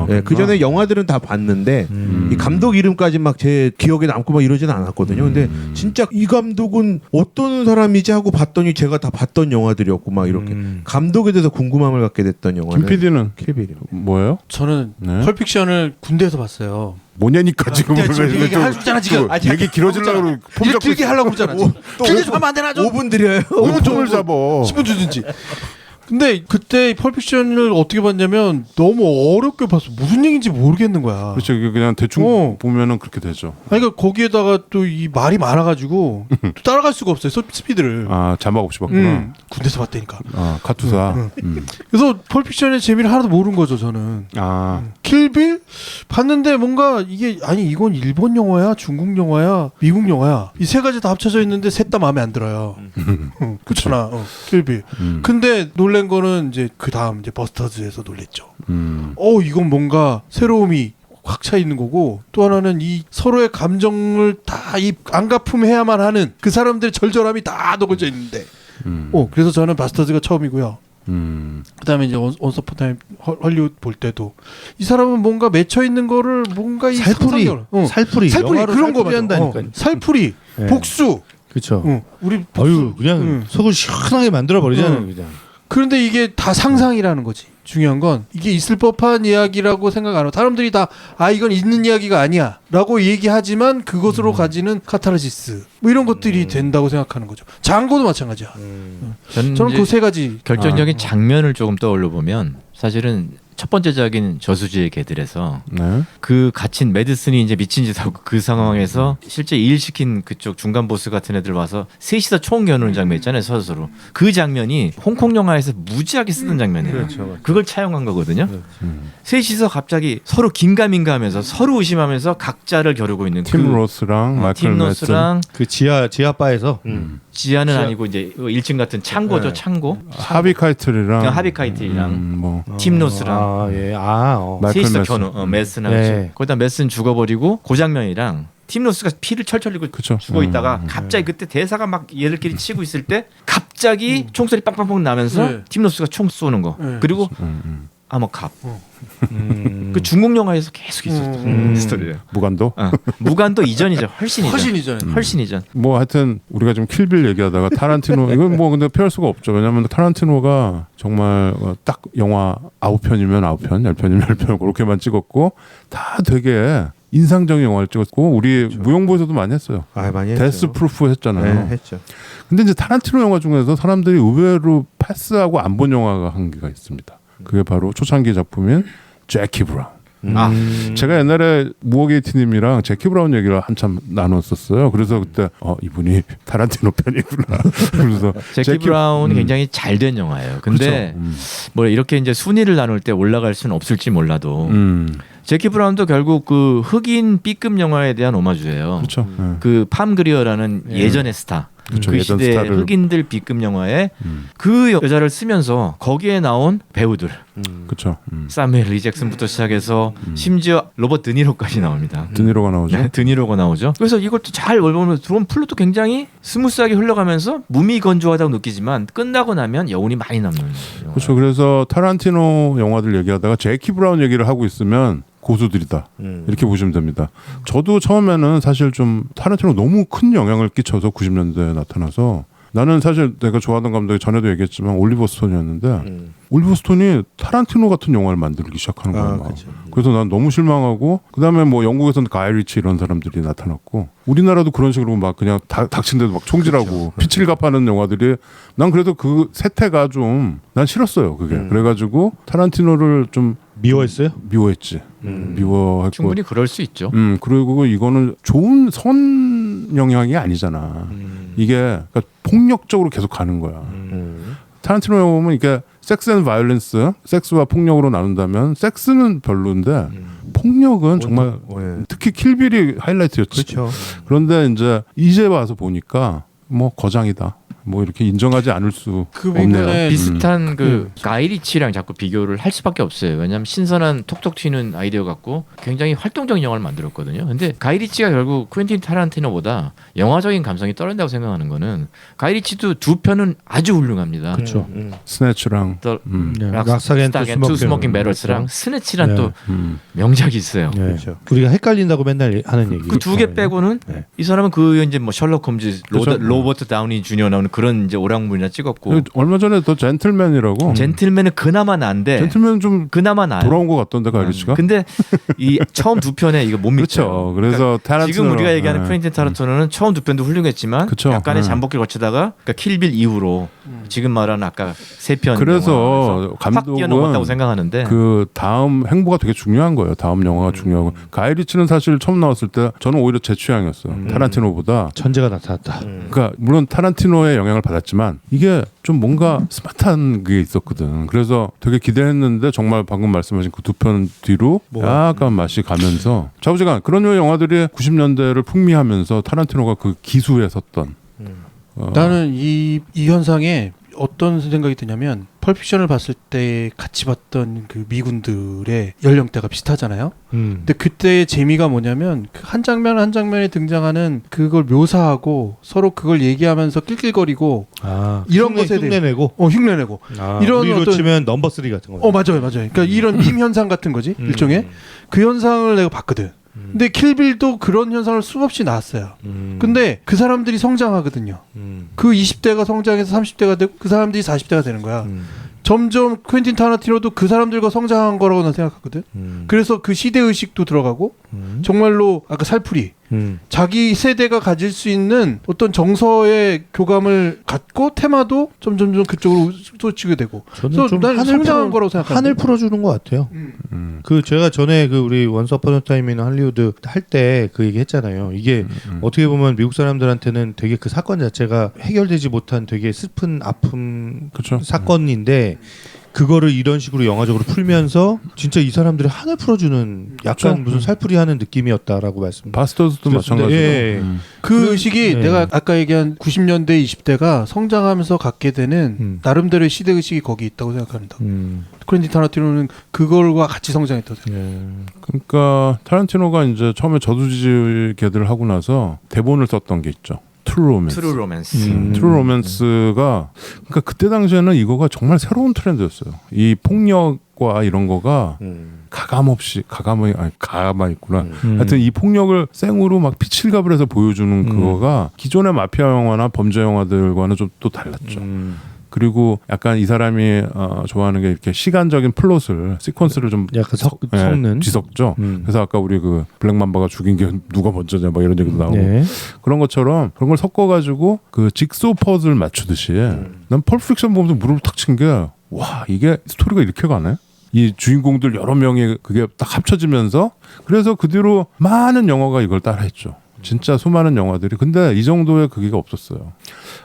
네, 그 전에 영화들은 다 봤는데 이 감독 이름까지 막 제 기억에 남고 막 이러지는 않았거든요. 근데 진짜 이 감독은 어떤 사람이지 하고 봤더니 제가 다 봤던 영화들이었고 막 이렇게 감독에 대해서 궁금함을 갖게 됐던 영화는
김 PD는
킬빌이요.
뭐예요?
저는
네.
펄픽션을 군대에서 봤어요.
뭐냐니까 지금
야, 지금 얘기 할 수 있잖아, 지금.
아, 얘기 길어지려고
이렇게 길게 하려고 그러잖아. 지금. 길게 좀 하면 안 되나 좀.
5분 드려요.
5분 종을 잡아.
10분 주든지. 근데 그때 펄픽션을 어떻게 봤냐면 너무 어렵게 봤어. 무슨 얘기인지 모르겠는 거야.
그렇죠. 그냥 대충 보면은 그렇게 되죠.
아니, 그러니까 거기에다가 또 이 말이 많아가지고 또 따라갈 수가 없어요. 스피드를.
아 자막 없이 봤구나.
군대에서 봤다니까.
아 카투사.
그래서 펄픽션의 재미를 하나도 모르는 거죠, 저는.
아
킬빌 봤는데 뭔가 이게 아니 이건 일본 영화야, 중국 영화야, 미국 영화야. 이 세 가지 다 합쳐져 있는데 셋 다 마음에 안 들어요. 그렇잖아. 킬빌. 근데 놀란 거는 이제 그 다음 이제 버스터즈에서 놀랬죠. 이건 뭔가 새로움이 확 차 있는 거고, 또 하나는 이 서로의 감정을 다 이 안가품해야만 하는 그 사람들의 절절함이 다 녹아져 있는데. 그래서 저는 버스터즈가 처음이고요. 그다음에 이제 원서 포 타임 헐리우드 볼 때도 이 사람은 뭔가 맺혀 있는 거를 뭔가 이
살풀이, 살풀이
그런 거
살풀이
한다니까.
한다니까요.
살풀이,
네.
복수.
그렇죠.
우리
어유 그냥 속을 시원하게 만들어 버리잖아요, 그냥.
그런데 이게 다 상상이라는 거지. 중요한 건 이게 있을 법한 이야기라고 생각 안 하고 사람들이 다 이건 있는 이야기가 아니야 라고 얘기하지만 그것으로 가지는 카타르시스 뭐 이런 것들이 된다고 생각하는 거죠. 장고도 마찬가지야. 저는 그 세 가지
결정적인 장면을 조금 떠올려 보면 사실은 첫 번째 작인 저수지의 개들에서
네.
그 갇힌 매드슨이 이제 미친 짓 하고 그 상황에서 실제 일 시킨 그쪽 중간 보스 같은 애들 와서 셋이서 총 겨누는 장면 있잖아요, 서로. 그 장면이 홍콩 영화에서 무지하게 쓰던 장면이에요.
그렇죠.
그걸 차용한 거거든요. 셋이서 갑자기 서로 긴가민가하면서 서로 의심하면서 각자를 겨루고 있는
팀 로스랑 마이클
팀
매슨.
로스랑
그 지하바에서
지하는 아니고 이제 1층 같은 창고죠, 창고.
하비 카이틀이랑
하비 카이틀이랑
뭐
팀 로스랑
마이클
셋이서
매슨.
겨누 매슨하고
네.
거기다 매슨 죽어버리고 그 장면이랑 팀 로스가 피를 철철 흘리고
그쵸.
죽어 있다가 갑자기 그때 대사가 막 얘들끼리 치고 있을 때 갑자기 총소리 빵빵빵 나면서
네.
팀 로스가 총 쏘는 거. 그리고 아머캅. 그 중국 영화에서 계속 있었던 스토리예요.
무간도?
무간도 이전이죠. 훨씬
이전.
훨씬 이전.
뭐 하여튼 우리가 지금 킬빌 얘기하다가 타란티노 이건 뭐 근데 피할 수가 없죠. 왜냐하면 타란티노가 정말 딱 영화 9편이면 9편, 10편이면 10편 그렇게만 찍었고 다 되게 인상적인 영화를 찍었고 우리 무용보에서도 많이 했어요.
많이 했죠.
데스 프루프 했잖아요.
네, 했죠.
근데 이제 타란티노 영화 중에서 사람들이 의외로 패스하고 안 본 영화가 한 개가 있습니다. 그게 바로 초창기 작품인 제키 브라운. 제가 옛날에 무어게이트님이랑 제키 브라운 얘기를 한참 나눴었어요. 그래서 그때 이분이 타란티노 편이구나. 그래서
제키 브라운이 굉장히 잘 된 영화예요. 근데
그렇죠.
뭐 이렇게 이제 순위를 나눌 때 올라갈 수는 없을지 몰라도 제키 브라운도 결국 그 흑인 B급 영화에 대한 오마주예요.
그렇죠.
그 팜 그리어라는 예전의 스타.
그렇죠.
그
예전
시대
스타를.
흑인들 B급 영화에 그 여자를 쓰면서 거기에 나온 배우들
그렇죠.
사무엘 리 잭슨부터 시작해서 심지어 로버트 드니로까지 나옵니다.
드니로가 나오죠.
네, 드니로가 나오죠. 그래서 이걸 또 잘 보면 들어온 플롯도 굉장히 스무스하게 흘러가면서 무미건조하다고 느끼지만 끝나고 나면 여운이 많이 남는 영화.
그렇죠. 그래서 타란티노 영화들 얘기하다가 제키 브라운 얘기를 하고 있으면 고수들이다. 이렇게 보시면 됩니다. 저도 처음에는 사실 좀 타란티노 너무 큰 영향을 끼쳐서 90년대에 나타나서 나는 사실 내가 좋아하던 감독이 전에도 얘기했지만 올리버 스톤이었는데 올리버 스톤이 타란티노 같은 영화를 만들기 시작하는 거예요.
그렇죠.
그래서 난 너무 실망하고 그다음에 뭐 영국에서는 가이 리치 이런 사람들이 나타났고 우리나라도 그런 식으로 막 그냥 닥친 데도 막 총질하고 피칠갑하는 영화들이 난 그래도 그 세태가 좀 난 싫었어요. 그게 그래가지고 타란티노를 좀
미워했어요?
미워했지. 미워했고
충분히 그럴 수 있죠.
그리고 이거는 좋은 선 영향이 아니잖아. 이게 그러니까 폭력적으로 계속 가는 거야. 타란티노 영화 보면 이게 섹스 앤 바이올런스, 섹스와 폭력으로 나눈다면 섹스는 별로인데 폭력은 정말 특히 킬빌이 하이라이트였지.
그렇죠.
그런데 이제 와서 보니까 뭐 거장이다. 뭐 이렇게 인정하지 않을 수
그
없네요.
부분에
비슷한 그 가이리치랑 자꾸 비교를 할 수밖에 없어요. 왜냐하면 신선한 톡톡 튀는 아이디어 갖고 굉장히 활동적인 영화를 만들었거든요. 근데 가이리치가 결국 퀸틴 타란티노보다 영화적인 감성이 떨어진다고 생각하는 거는 가이리치도 두 편은 아주 훌륭합니다.
그렇죠.
스네치랑
또
락스타 앤 투
스모킹 배럴스랑 스네치란 또
음.
명작이 있어요.
네.
그렇죠.
우리가 헷갈린다고 맨날 하는 얘기.
그 두 개 빼고는
네.
이 사람은 그 이제 뭐 셜록 홈즈
그렇죠.
로버트 다우니 주니어 나오는 그런 이제 오락물이나 찍었고
얼마 전에 더 젠틀맨이라고
젠틀맨은 그나마 나은데
젠틀맨 좀
그나마 나아요.
돌아온 것 같던데 가이리치가.
근데 이 처음 두 편에 이거 못 믿죠.
그렇죠. 그래서 타란티노
지금 우리가 얘기하는 퀸틴 타란티노는 처음 두 편도 훌륭했지만
그쵸.
약간의
네.
잠복기를 거치다가 그러니까 킬빌 이후로 지금 말하는 아까 세 편
그래서
확 뛰어넘었다고
감독은
생각하는데
그 다음 행보가 되게 중요한 거예요. 다음 영화가 중요하고 가이리치는 사실 처음 나왔을 때 저는 오히려 제 취향이었어요. 타란티노보다.
천재가 나타났다.
그러니까 물론 타란티노의 영향을 받았지만 이게 좀 뭔가 스마트한 게 있었거든. 그래서 되게 기대했는데 정말 방금 말씀하신 그 두 편 뒤로 약간 맛이 가면서 좌우지간 그런 류의 영화들이 90년대를 풍미하면서 타란티노가 그 기수에 섰던
나는 이 현상에 어떤 생각이 드냐면 펄픽션을 봤을 때 같이 봤던 그 미군들의 연령대가 비슷하잖아요. 근데 그때의 재미가 뭐냐면 그 한 장면 한 장면에 등장하는 그걸 묘사하고 서로 그걸 얘기하면서 낄낄거리고 이런 것에 대해
흉내내고
흉내내고 이런
우리로
어떤
치면 넘버 3 같은 거.
맞아요. 그러니까 이런 밈 현상 같은 거지 일종의 그 현상을 내가 봤거든. 근데 킬빌도 그런 현상을 수없이 나왔어요. 근데 그 사람들이 성장하거든요. 그 20대가 성장해서 30대가 되고 그 사람들이 40대가 되는 거야. 점점 퀸틴 타란티노도 그 사람들과 성장한 거라고 난 생각하거든. 그래서 그 시대 의식도 들어가고 정말로 아까 살풀이 자기 세대가 가질 수 있는 어떤 정서의 교감을 갖고 테마도 점점 그쪽으로 쏟치게 되고.
저는 좀
난 성장한 거라고 생각하는데.
한을 풀어주는 것 같아요. 그 제가 전에 그 우리 원서 어폰 어 타임 인 할리우드 할 때 그 얘기 했잖아요. 이게 어떻게 보면 미국 사람들한테는 되게 그 사건 자체가 해결되지 못한 되게 슬픈 아픔
그렇죠.
사건인데 그거를 이런 식으로 영화적으로 풀면서 진짜 이 사람들의 한을 풀어주는 약간
그렇죠.
무슨 살풀이하는 느낌이었다라고 말씀.
바스터즈도 마찬가지로.
예.
그 의식이
네.
내가 아까 얘기한 90년대 20대가 성장하면서 갖게 되는 나름대로의 시대 의식이 거기 있다고 생각합니다. 퀸틴 타란티노는 그걸과 같이 성장했다고 생각해요.
그러니까 타란티노가 이제 처음에 저수지개들 하고 나서 대본을 썼던 게 있죠. 트루 로맨스.
트루 로맨스.
트루 로맨스가 그러니까 그때 당시에는 이거가 정말 새로운 트렌드였어요. 이 폭력 폭력과 이런 거가 가감만 있구나. 하여튼 이 폭력을 생으로 막 피칠갑을 해서 보여주는 그거가 기존의 마피아 영화나 범죄 영화들과는 좀 또 달랐죠. 그리고 약간 이 사람이 좋아하는 게 이렇게 시간적인 플롯을 시퀀스를 좀
약간 섞는
뒤섞죠. 그래서 아까 우리 그 블랙맘바가 죽인 게 누가 먼저냐 막 이런 얘기도 나오고
네.
그런 것처럼 그런 걸 섞어가지고 그 직소 퍼즐 맞추듯이 난 펄픽션 보면서 무릎을 탁 친 게 와 이게 스토리가 이렇게 가네. 이 주인공들 여러 명이 그게 딱 합쳐지면서 그래서 그 뒤로 많은 영화가 이걸 따라했죠. 진짜 수많은 영화들이. 근데 이 정도의 그게 없었어요.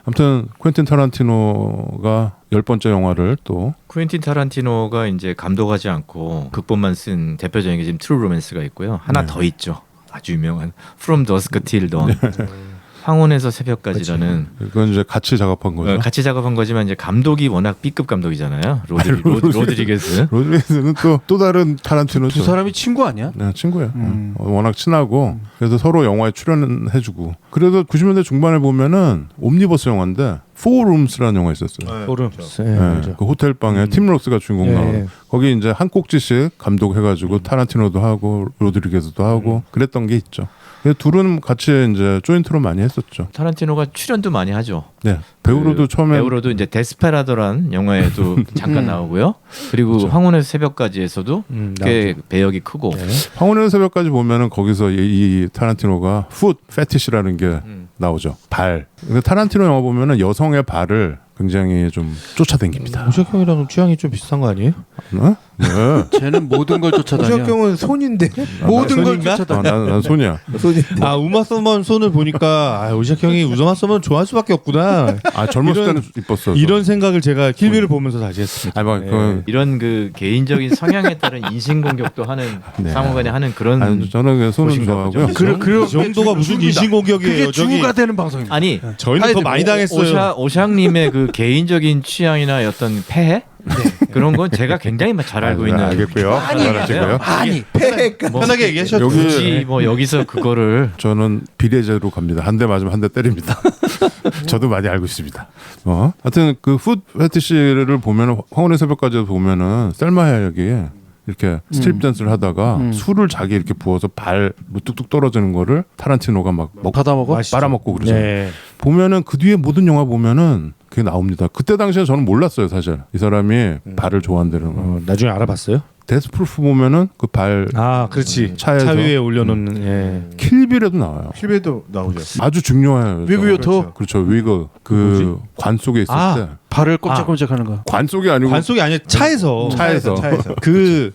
아무튼 퀸틴 타란티노가 10번째 영화를 또
쿠엔틴 타란티노가 이제 감독하지 않고 극본만 쓴 대표적인 게 지금 트루 로맨스가 있고요. 하나 더 있죠. 아주 유명한 From Dusk Till Dawn. 황혼에서 새벽까지라는
그건 이제 같이 작업한 거죠.
같이 작업한 거지만 이제 감독이 워낙 B급 감독이잖아요. 로드리게스.
로드리게스는 또 다른 타란티노죠.
두 사람이 친구 아니야?
네, 친구예요. 워낙 친하고 그래서 서로 영화에 출연해주고. 그래도 90년대 중반에 보면은 옴니버스 영화인데 Four Rooms라는 영화 있었어요.
포럼스.
네, 그 호텔 방에 팀 로스가 주인공 나오고 거기 이제 한 꼭지씩 감독해가지고 타란티노도 하고 로드리게스도 하고 그랬던 게 있죠. 둘은 같이 이제 조인트로 많이 했었죠.
타란티노가 출연도 많이 하죠.
네, 배우로도 처음에
배우로도 이제 데스페라도란 영화에도 잠깐 나오고요. 그리고
그렇죠.
황혼의 새벽까지에서도 꽤 배역이 크고.
황혼의 새벽까지 보면은 거기서 이 타란티노가 풋 페티시라는 게 나오죠. 발. 근데 타란티노 영화 보면은 여성의 발을 굉장히 좀 쫓아다닙니다.
우석 형이랑 취향이 좀 비슷한 거 아니에요?
네? 네.
쟤는 모든 걸 쫓아다녀.
우석형은 손인데
모든 걸
손인가?
쫓아다녀.
난 손이야.
손인데.
아 우마 서먼 손을 보니까 우석 형이 우마 서먼 좋아할 수밖에 없구나.
아 젊었을
이런-
때는 이뻤어.
이런 생각을 제가 킬비를 보면서 다시 했습니다.
아니 막 그
이런 그 개인적인 성향에 따른 인신 공격도 하는
네.
상호간에 하는 그런
아니, 저는 그 손은
보신가
좋아하고요.
보죠.
이 정도가 무슨 인신공격이에요?
그게 주가 되는 방송입니다.
아니
저희는 더 많이 당했어요.
오샹님의 그 개인적인 취향이나 어떤 폐해 그런 건 제가 굉장히 잘 알고 있는.
알겠고요. 알았고요.
아니
뭐
편하게 얘기하셔도
여기-
굳이 뭐 여기서 그거를
저는 비례제로 갑니다. 한 대 맞으면 한 대 때립니다. 저도 많이 알고 있습니다. 하여튼 그 풋 페티시를 보면은 황혼의 새벽까지 보면은 셀마 해역이 이렇게 스트립 댄스를 하다가 술을 자기 이렇게 부어서 발로 뚝뚝 떨어지는 거를 타란티노가 막
받아 먹어?
빨아먹고 그러죠.
네.
보면은 그 뒤에 모든 영화 보면은 그게 나옵니다. 그때 당시에 저는 몰랐어요, 사실. 이 사람이 발을 좋아한다는 거.
나중에 알아봤어요?
데스프루프 보면은 그 발
아 그렇지.
차에서.
차 위에 올려놓는. 예.
킬빌에도 나와요.
실베도 나오죠.
아주 중요해요.
위그요토
그렇죠. 위그 그 관 속에 있을
아.
때.
발을 꼼짝꼼짝하는 거.
관 속이 아니고
관속이 아니라 차에서.
차에서.
그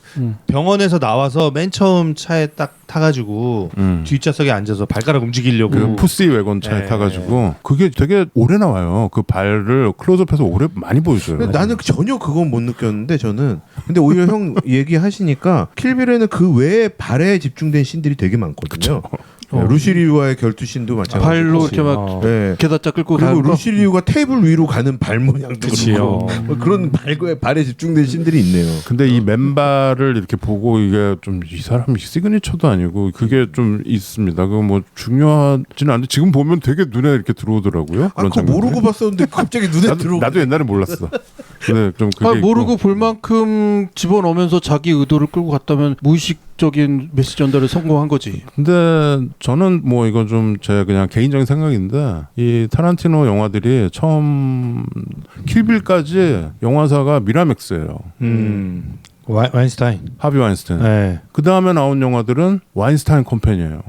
병원에서 나와서 맨 처음 차에 딱 타가지고 뒷좌석에 앉아서 발가락 움직이려고.
그 푸시 웨건 차에
네.
타가지고 그게 되게 오래 나와요. 그 발을 클로즈업해서 오래 많이 보여줘요.
나는 전혀 그건 못 느꼈는데 저는. 근데 오히려 형 얘기하시니까 킬빌에는 그 외에 발에 집중된 씬들이 되게 많거든요. 네, 루시리우와의 결투씬도 마찬가지고.
발로 이렇게 막
네.
게다짜 끌고
그리고
가는 거.
루시리우가 테이블 위로 가는 발 모양도
그치요.
그렇고 뭐 그런 발에 집중된 씬들이 있네요.
근데 이 맨발을 이렇게 보고 이게 좀 이 사람이 시그니처도 아니고 그게 좀 있습니다. 그거 뭐 중요하지는 않은데 지금 보면 되게 눈에 이렇게 들어오더라고요.
아, 그거 모르고 봤었는데 갑자기 눈에 들어오고.
나도 옛날에 몰랐어. 근데 좀 그게
아니, 모르고
있고.
볼 만큼 집어넣으면서 자기 의도를 끌고 갔다면 무의식적인 메시지 전달에 성공한 거지.
근데 저는 뭐 이건 좀 제 그냥 개인적인 생각인데 이 타란티노 영화들이 처음 킬빌까지 영화사가 미라맥스예요.
와인스타인.
하비 와인스타인.
네.
그 다음에 나온 영화들은 와인스타인 컴퍼니예요.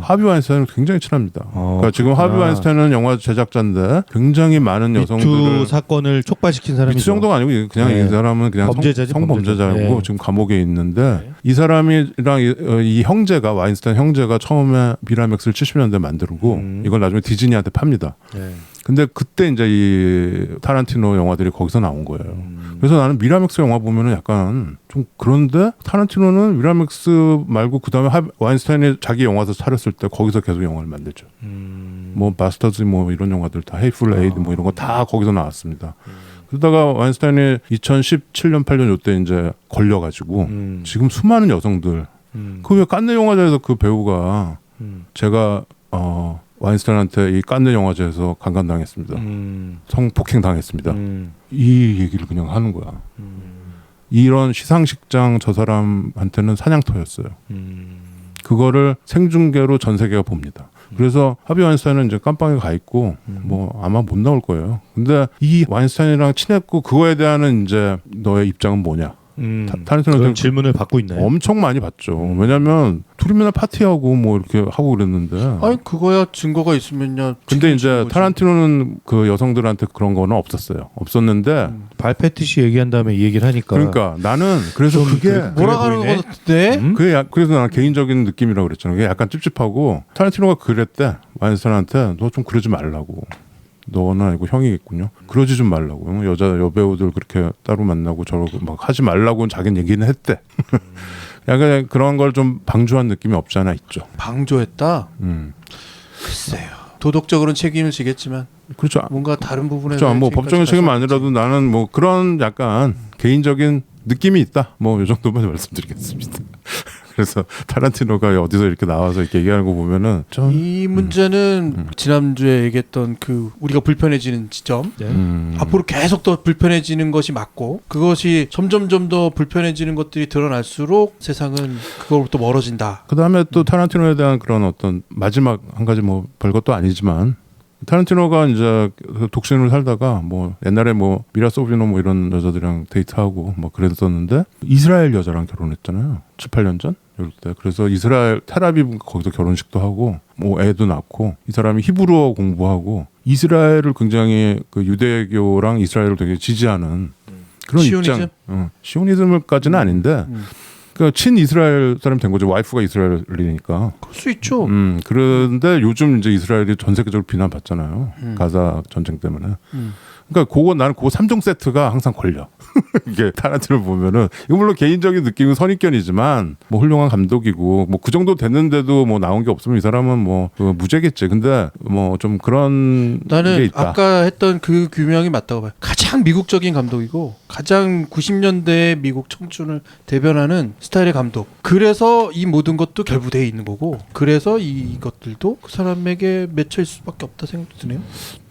하비 와인스타인은 굉장히 친합니다. 그러니까 지금 하비 와인스타인은 영화 제작자인데 굉장히 많은
미투
여성들을
사건을 촉발시킨 사람이죠.
미투 정도가 아니고 그냥
네.
이 사람은 그냥
범죄자지,
성범죄자고
범죄자. 네.
지금 감옥에 있는데 이 사람이랑 이 형제가 와인스타인 형제가 처음에 미라맥스를 70년대 만들고 이걸 나중에 디즈니한테 팝니다.
네.
근데 그때 이제 이 타란티노 영화들이 거기서 나온 거예요. 그래서 나는 미라맥스 영화 보면은 약간 좀 그런데 타란티노는 미라맥스 말고 그 다음에 와인스타인이 자기 영화에서 차렸을 때 거기서 계속 영화를 만들죠. 뭐 바스터즈 뭐 이런 영화들 다 헤이풀 에이드 뭐 이런 거 다 거기서 나왔습니다. 그러다가 와인스타인이 2017년 8년 요때 이제 걸려가지고 지금 수많은 여성들 그 왜 깐느 영화제에서 그 배우가 제가 와인스타인한테 이 깐느 영화제에서 강간당했습니다. 성폭행 당했습니다. 이 얘기를 그냥 하는 거야. 이런 시상식장 저 사람한테는 사냥터였어요. 그거를 생중계로 전 세계가 봅니다. 그래서 하비 와인스타인은 이제 깜빵에 가 있고 뭐 아마 못 나올 거예요. 근데 이 와인스타인이랑 친했고 그거에 대한 이제 너의 입장은 뭐냐? 타란티노는
그런 질문을 받고 있나요?
엄청 많이 받죠. 왜냐면 둘이 맨날 파티하고 뭐 이렇게 하고 그랬는데.
아니 그거야 증거가 있으면요.
근데 이제
책임지는 거지.
타란티노는 그 여성들한테 그런 거는 없었어요. 없었는데
발 패티시 얘기한 다음에 이 얘기를 하니까
그러니까 나는 그래서
좀
그게
뭐라 하는
보이네?
거 같은데?
그게 그래서 나는 개인적인 느낌이라고 그랬잖아. 그게 약간 찝찝하고 타란티노가 그랬대. 와인스타인한테 너 좀 그러지 말라고. 너는 아니고 형이겠군요. 그러지 좀 말라고. 여배우들 그렇게 따로 만나고 저러고 막 하지 말라고 자기는 얘기는 했대. 약간 그런 걸 좀 방조한 느낌이 없지 않아 있죠.
방조했다. 글쎄요. 도덕적으로는 책임을 지겠지만
그렇죠.
뭔가 다른 부분에
그렇죠. 뭐 법적인 책임 아니라도 나는 뭐 그런 약간 개인적인 느낌이 있다. 뭐 이 정도만 말씀드리겠습니다. 그래서 타란티노가 어디서 이렇게 나와서 이렇게 얘기하는 거 보면은 좀
이 문제는 지난주에 얘기했던 그 우리가 불편해지는 지점 앞으로 계속 더 불편해지는 것이 맞고 그것이 점점 더 불편해지는 것들이 드러날수록 세상은 그걸로부터 멀어진다.
그다음에 또 타란티노에 대한 그런 어떤 마지막 한 가지 뭐 별것도 아니지만 타란티노가 이제 독신으로 살다가 뭐 옛날에 뭐 미라 소비노 뭐 이런 여자들이랑 데이트하고 뭐 그랬었는데 이스라엘 여자랑 결혼했잖아요. 7, 8년 전 이럴 때. 그래서 이스라엘 텔아비브 거기서 결혼식도 하고 뭐 애도 낳고 이 사람이 히브리어 공부하고 이스라엘을 굉장히 그 유대교랑 이스라엘을 되게 지지하는 그런
시오니즘?
입장. 시오니즘까지는 아닌데 그러니까 친 이스라엘 사람이 된 거죠. 와이프가 이스라엘이니까.
그럴 수 있죠.
그런데 요즘 이제 이스라엘이 전 세계적으로 비난받잖아요. 가자 전쟁 때문에. 그러니까 나는 그거 3종 세트가 항상 걸려. 이게 타란티노를 보면은 이거 물론 개인적인 느낌은 선입견이지만 뭐 훌륭한 감독이고 뭐 그 정도 됐는데도 뭐 나온 게 없으면 이 사람은 뭐 무죄겠지. 근데 뭐 좀 그런 게
나는
있다.
아까 했던 그 규명이 맞다고 봐요. 가장 미국적인 감독이고 가장 90년대의 미국 청춘을 대변하는 스타일의 감독. 그래서 이 모든 것도 결부되어 있는 거고 그래서 이것들도 그 사람에게 맺혀 있을 수밖에 없다 생각도 드네요.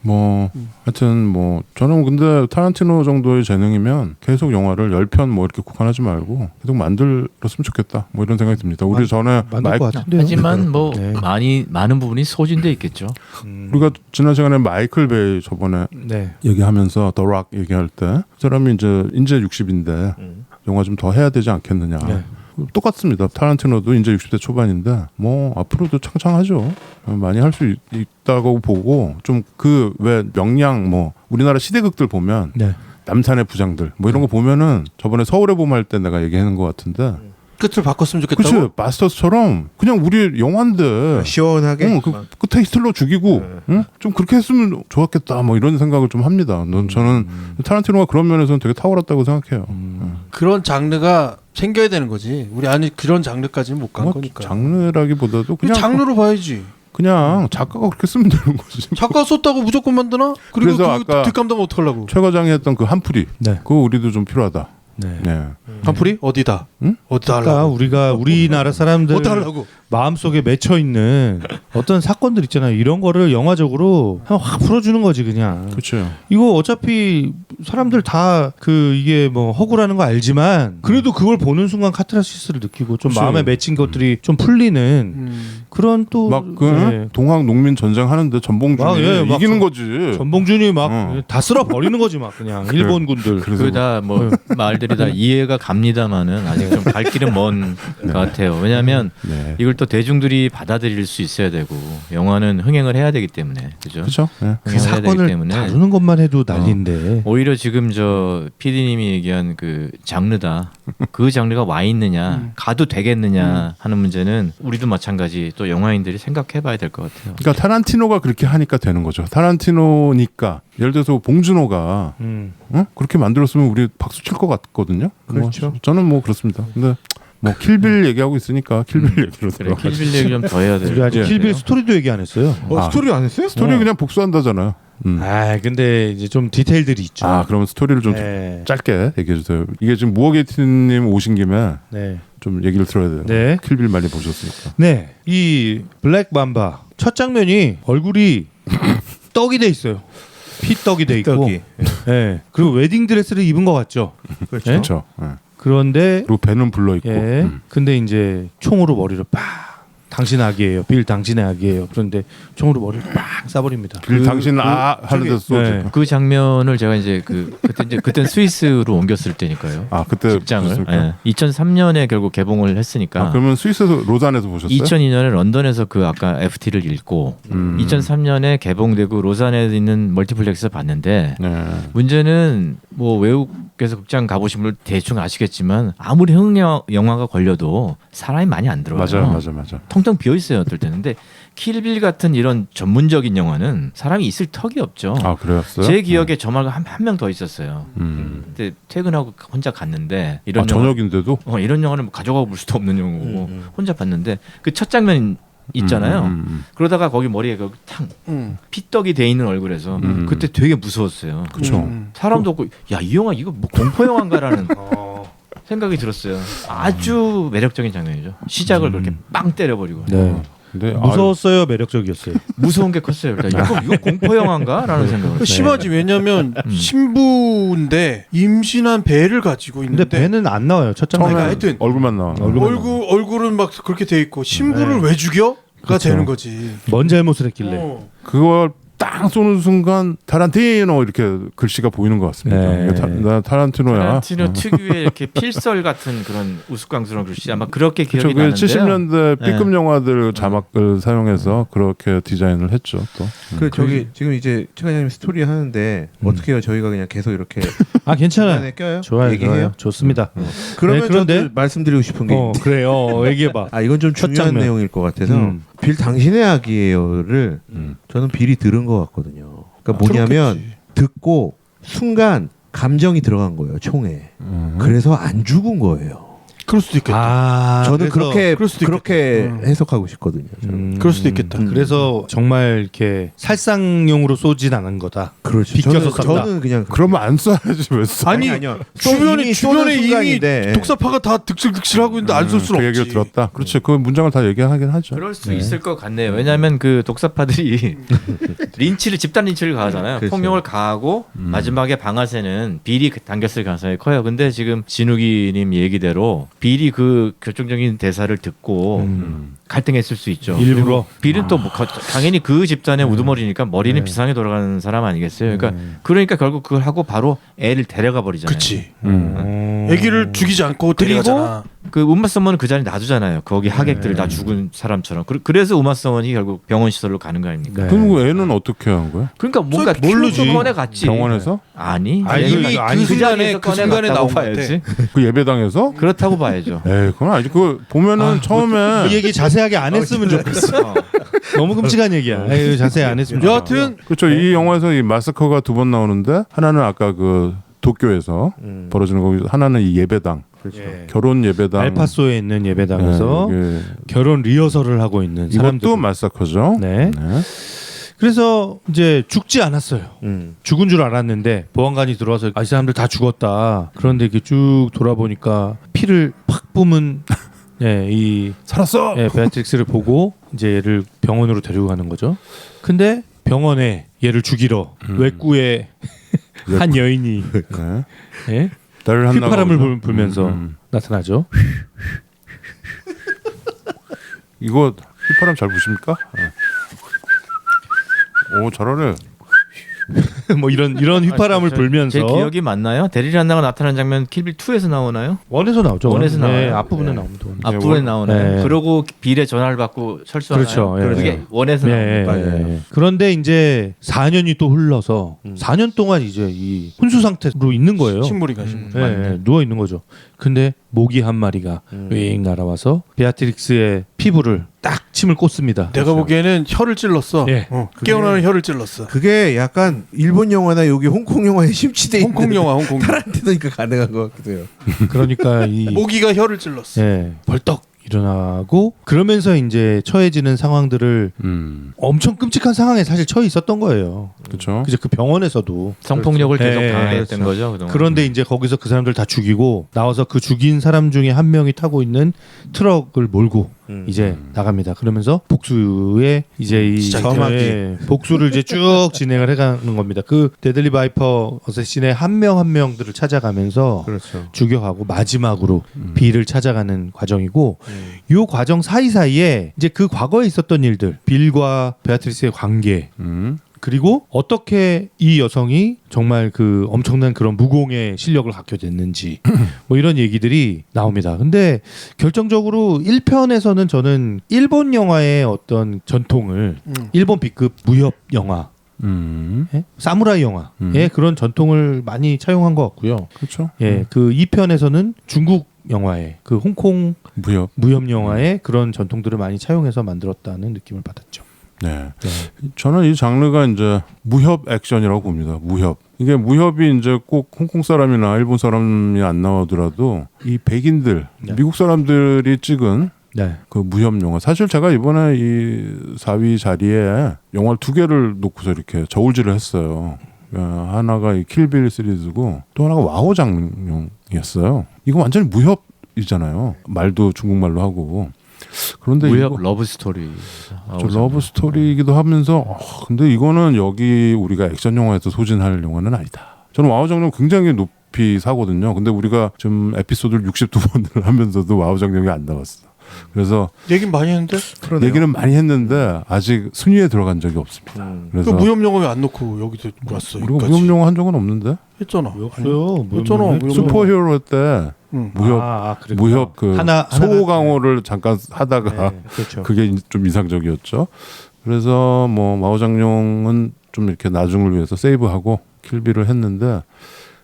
뭐 하여튼 뭐 저는 근데 타란티노 정도의 재능이면 계속 영화를 10편 뭐 이렇게 국한하지 말고 계속 만들었으면 좋겠다. 뭐 이런 생각이 듭니다. 우리 전에
만들 것 같은데요.
하지만 뭐
네.
많은 부분이 소진돼 있겠죠.
우리가 지난 시간에 마이클 베이 저번에
네.
얘기하면서 더 락 얘기할 때 그 사람이 이제 60인데 영화 좀 더 해야 되지 않겠느냐.
네.
똑같습니다. 타란티노도 이제 60대 초반인데 뭐 앞으로도 창창하죠. 많이 할 수 있다고 보고 좀 그 왜 명량 뭐 우리나라 시대극들 보면
네.
남산의 부장들 뭐 이런 거 보면은 저번에 서울의 봄 할 때 내가 얘기하는 것 같은데
끝을 바꿨으면 좋겠다고.
그치 마스터스처럼 그냥 우리 영화인데
시원하게
그 끝에 히틀러 죽이고 응? 좀 그렇게 했으면 좋았겠다 뭐 이런 생각을 좀 합니다. 저는 타란티노가 그런 면에서는 되게 탁월했다고 생각해요.
그런 장르가 생겨야 되는 거지. 우리 아니 그런 장르까지는 못 간
뭐
거니까.
장르라기보다도
그냥
그냥
장르로 봐야지.
그냥 작가가 그렇게 쓰면 되는 거지.
작가 썼다고 무조건 만드나? 그리고
그래서
그
아까
뒷감당 어떡하려고?
최 과장이 했던 그 한풀이
네.
그거 우리도 좀 필요하다.
네.
네.
한풀이 어디다?
응?
어디다
그러니까
하려고?
우리가 우리나라 사람들
어디다 하려고?
마음속에 맺혀 있는 어떤 사건들 있잖아요. 이런 거를 영화적으로 확 풀어주는 거지 그냥.
그렇죠.
이거 어차피 사람들 다 그 이게 뭐 허구라는 거 알지만 그래도 그걸 보는 순간 카타르시스를 느끼고 좀
그치.
마음에 맺힌 것들이 좀 풀리는 그런 또
막그
네.
동학 농민 전쟁 하는데 전봉준이
막, 예, 막
이기는
저-
거지.
전봉준이 막 다
어.
쓸어 버리는 거지 막 그냥 일본 군들.
그래서
그다 뭐 말들이 다 이해가 갑니다만은 아직 좀 갈 길은 먼 것 같아요. 왜냐하면
네.
이걸 또 대중들이 받아들일 수 있어야 되고 영화는 흥행을 해야 되기 때문에 그죠?
그렇죠. 네.
그
흥행을 해야 되기
사건을
때문에
다루는 것만 해도 난리인데.
오히려 지금 저 PD님이 얘기한 그 장르다. 그 장르가 와 있느냐, 가도 되겠느냐 하는 문제는 우리도 마찬가지 또 영화인들이 생각해봐야 될 것 같아요.
그러니까 타란티노가 그렇게 하니까 되는 거죠. 타란티노니까 예를 들어서 봉준호가 그렇게 만들었으면 우리 박수 칠 것 같거든요.
그렇죠.
뭐 저는 뭐 그렇습니다. 근데 뭐 킬빌 얘기하고 있으니까 킬빌 얘기로
그래,
들어가.
킬빌 얘기 좀 더 해야 돼요.
우리 아직
예.
킬빌 스토리도 얘기 안 했어요.
스토리 안 했어요?
스토리 그냥 복수한다잖아요.
아 근데 이제 좀 디테일들이 있죠.
아 그러면 스토리를 좀
네.
짧게 얘기해 주세요. 이게 지금 무어게이트님 오신 김에
네.
좀 얘기를 들어야 돼요.
네.
킬빌 많이 보셨으니까.
네. 이 블랙 맘바 첫 장면이 얼굴이 떡이 돼 있어요. 피떡이 돼 있고. 네. 그리고 웨딩 드레스를 입은 것 같죠.
그렇죠. 네.
그런데
그리고 배는 불러 있고.
예. 근데 이제 총으로 머리를 빡. 당신 아기예요. 빌 당신의 아기예요. 그런데 총으로 머리를 빡 쏴버립니다.
빌 당신 하는데 쏘지.
네.
그 장면을 제가 이제 그때 스위스로 옮겼을 때니까요.
아 그때
직장을
보셨을까?
2003년에 결국 개봉을 했으니까.
아, 그러면 스위스 로잔에서 보셨어요?
2002년에 런던에서 그 아까 FT를 읽고 2003년에 개봉되고 로잔에 있는 멀티플렉스에서 봤는데
네.
문제는 뭐 외국에서 극장 가보신 분들 대충 아시겠지만 아무리 흥행 영화가 걸려도 사람이 많이 안 들어와요.
맞아.
텅텅 비어 있어요 어떨 때는. 근데 킬빌 같은 이런 전문적인 영화는 사람이 있을 턱이 없죠.
아 그래였어요?
제 기억에 저 말고 한 명 더 있었어요. 근데 퇴근하고 혼자 갔는데 이런 영화,
저녁인데도
이런 영화는 뭐 가져가 볼 수도 없는 영화고 혼자 봤는데 그 첫 장면 있잖아요. 그러다가 거기 머리에 그 탕 피떡이 돼 있는 얼굴에서 그때 되게 무서웠어요.
그쵸.
사람도 없고 야 이 영화 이거 뭐 공포 영화인가라는 생각이 들었어요. 아주 매력적인 장면이죠. 시작을 그렇게 빵 때려버리고.
네.
근데
무서웠어요. 매력적이었어요.
무서운 게 컸어요. 이거 공포 영화인가라는 생각을.
심하지. 왜냐면 신부인데 임신한 배를 가지고 있는데
근데 배는 안 나와요. 첫 장면.
그러니까 하여튼
얼굴만 나와.
얼굴은 막 그렇게 돼 있고 신부를 왜 죽여? 가
그쵸.
되는 거지.
뭔 잘못을 했길래.
그걸 땅 쏘는 순간 타란티노 이렇게 글씨가 보이는 것 같습니다.
네.
이게 나 타란티노야.
타란티노 특유의 이렇게 필설 같은 그런 우스꽝스러운 글씨 아마 그렇게
그쵸,
기억이
그
나는데요.
70년대
네.
B급 영화들 자막을 사용해서 그렇게 디자인을 했죠. 또.
그 저기 지금 이제 최과장님 스토리 하는데 어떻게 해요? 저희가 그냥 계속 이렇게
아 괜찮아요.
중간에 껴요?
좋아요.
얘기해요?
좋아요. 좋습니다.
그러면
네, 그런데-
저도 말씀드리고 싶은 게 있는데.
그래요. 얘기해봐.
아 이건 좀
첫
중요한
장면.
내용일 것 같아서 빌 당신의 아기예요를 저는 빌이 들은 것 같거든요. 그러니까 뭐냐면
그렇겠지.
듣고 순간 감정이 들어간 거예요 총에. 그래서 안 죽은 거예요.
그럴 수도 있겠다.
아,
저는
그래서-
그렇게 해석하고 싶거든요. 저는.
그럴 수도 있겠다.
그래서 정말 이렇게 살상용으로 쏘진 않은 거다.
그렇죠.
비껴서 쏜다.
저는 그냥
그러면 안 쏴야지 왜 쏴?
아니,
아니요.
주변에
쏘는
이미
순간인데.
독사파가 다 득실득실하고 있는데 안 쏠 수는
그
없지.
얘기를 들었다. 그렇지. 그 문장을 다 얘기하긴 하죠.
그럴 수 있을 것 같네요. 왜냐하면 그 독사파들이 집단 린치를 가하잖아요.
그렇죠.
폭력을 가하고 마지막에 방아쇠는 빌이 당겼을 가능성이 커요. 근데 지금 진욱이님 얘기대로 빌이 그 결정적인 대사를 듣고 갈등했을 수 있죠.
일부러?
빌은 또 뭐 당연히 그 집단의 우두머리니까 머리는 비상에 돌아가는 사람 아니겠어요. 그러니까 결국 그걸 하고 바로 애를 데려가 버리잖아요.
그치. 애기를 죽이지 않고
그리고
데려가잖아.
그 우마 서먼은 그 자리에 놔두잖아요. 거기 하객들 다 죽은 사람처럼. 그래서 우마 서먼이 결국 병원 시설로 가는 거 아닙니까?
네.
그럼 그 애는 어떻게 한 거야?
그러니까 뭔가
모르지.
키우고 꺼내 갔지.
병원에서?
아니.
아니,
얘가
이미
그
순간에
꺼내갔다고
나온 것
봐야지.
그 예배당에서?
그렇다고 봐야죠.
에이, 그건 아니지. 그 보면은 처음에
이 얘기 자세하게 안 했으면 좋겠어. 너무 끔찍한 얘기야. 아유, 자세히 안 했으면 좋겠어.
여하튼
그렇죠. 이 영화에서 이 마스커가 두 번 나오는데 하나는 아까 그 도쿄에서 벌어지는 거고 하나는 이 예배당.
그렇죠.
예.
결혼 예배당.
알파소에 있는 예배당에서
네,
결혼 리허설을 하고 있는 사람들.
이것도 마사커죠.
네. 그래서 이제 죽지 않았어요. 죽은 줄 알았는데 보안관이 들어와서 이 사람들 다 죽었다. 그런데 이렇게 쭉 돌아보니까 피를 팍 뿜은 이
살았어.
베아트릭스를 보고 이제 얘를 병원으로 데리고 가는 거죠. 근데 병원에 얘를 죽이러 외구의 한 여인이
네.
예?
나를 한다고
휘파람을
그러죠?
불면서 나타나죠.
이거 휘파람 잘 부십니까? 오 잘하네.
뭐 이런 휘파람을 불면서
제 기억이 맞나요? 데릴 한나가 나타나는 장면 킬빌 2에서 나오나요?
원에서 나오죠.
원에서
네,
나와요.
앞부분에
네.
나옵니다.
앞부분에 나오나요?
네.
그러고 빌의 전화를 받고 철수하나요?
그렇죠. 예.
그게 원에서 나옵니다.
그런데 이제 4년이 또 흘러서 4년 동안 이제 이 혼수 상태로 있는 거예요.
식물이 가신 거.
누워 있는 거죠. 근데 모기 한 마리가 윙 날아와서 베아트릭스의 피부를 딱 침을 꽂습니다.
내가 보기에는 혀를 찔렀어.
예.
깨어나는 혀를 찔렀어.
그게 약간 일본 영화나 여기 홍콩 영화에 심취돼 있는
홍콩 영화, 홍콩 영화.
타란티노니까 가능한 것 같기도 해요.
그러니까 이
모기가 혀를 찔렀어.
벌떡 일어나고 그러면서 이제 처해지는 상황들을 엄청 끔찍한 상황에 사실 처해 있었던 거예요.
그렇죠.
그래서 그 병원에서도
성폭력을 계속
네,
당했던
그렇죠.
거죠. 그동안.
그런데 이제 거기서 그 사람들 다 죽이고 나와서 그 죽인 사람 중에 한 명이 타고 있는 트럭을 몰고 이제 나갑니다. 그러면서 복수의 이제 이
시작이
복수를 이제 쭉 진행을 해가는 겁니다. 그 데들리 바이퍼 어쌔신의 한 명 한 명들을 찾아가면서
그렇죠.
죽여가고 마지막으로 빌을 찾아가는 과정이고 이 과정 사이사이에 이제 그 과거에 있었던 일들, 빌과 베아트리스의 관계 그리고 어떻게 이 여성이 정말 그 엄청난 그런 무공의 실력을 갖게 됐는지 뭐 이런 얘기들이 나옵니다. 근데 결정적으로 1편에서는 저는 일본 영화의 어떤 전통을 일본 B급 무협 영화 예? 사무라이 영화의 그런 전통을 많이 차용한 것 같고요.
그렇죠.
예, 그 2편에서는 중국 영화의 그 홍콩 무협 영화의 그런 전통들을 많이 차용해서 만들었다는 느낌을 받았죠.
네. 저는 이 장르가 이제 무협 액션이라고 봅니다. 무협. 이게 무협이 이제 꼭 홍콩 사람이나 일본 사람이 안 나오더라도 이 백인들, 미국 사람들이 찍은 그 무협 영화. 사실 제가 이번에 이 4위 자리에 영화를 2개를 놓고서 이렇게 저울질을 했어요. 하나가 이 킬빌 시리즈고 또 하나가 와우 장룡이었어요. 이거 완전히 무협이잖아요. 말도 중국말로 하고. 그런데
무협
이거
러브 스토리.
러브 스토리이기도 하면서 근데 이거는 여기 우리가 액션 영화에서 소진할 영화는 아니다. 저는 와우 장룡 굉장히 높이 사거든요. 근데 우리가 좀 에피소드를 62번을 하면서도 와우 장룡이 안 나왔어. 그래서
얘기는 많이 했는데
그러네요.
얘기는 많이 했는데 아직 순위에 들어간 적이 없습니다.
그
그래서
무협 영화 왜 안 넣고 여기서 왔어?
우리가
여기까지.
무협 영화 한 적은 없는데
했잖아.
없어요.
했잖아. 무협
슈퍼히어로 때 무협
그랬구나.
무협 그
하나
소호 강호를 잠깐 하다가
네, 그렇죠.
그게 좀 이상적이었죠. 그래서 뭐 마오장룡은 좀 이렇게 나중을 위해서 세이브하고 킬빌을 했는데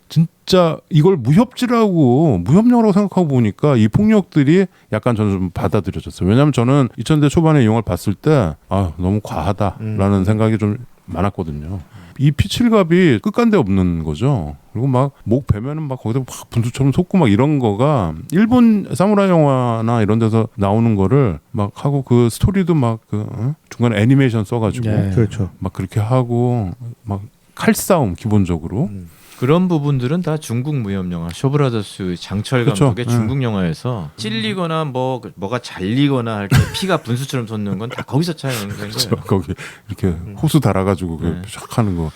진짜 이걸 무협지라고 무협영화라고 생각하고 보니까 이 폭력들이 약간 저는 좀 받아들여졌어요. 왜냐하면 저는 2000대 초반에 이 영화를 봤을 때 너무 과하다라는 생각이 좀 많았거든요. 이 피칠갑이 끝간데 없는 거죠. 그리고 막 목 베면은 막 거기다 막 분수처럼 솟고 막 이런 거가 일본 사무라이 영화나 이런 데서 나오는 거를 막 하고 그 스토리도 막 그 중간에 애니메이션 써가지고
그렇죠.
막 그렇게 하고 막 칼싸움 기본적으로
그런 부분들은 다 중국 무협 영화 쇼브라더스 장철
그쵸.
감독의 중국 영화에서 찔리거나 뭐가 잘리거나 할 때 피가 분수처럼 솟는 건 다 거기서 촬영한 거예요.
거기 이렇게 호수 달아가지고 쫙 하는 거.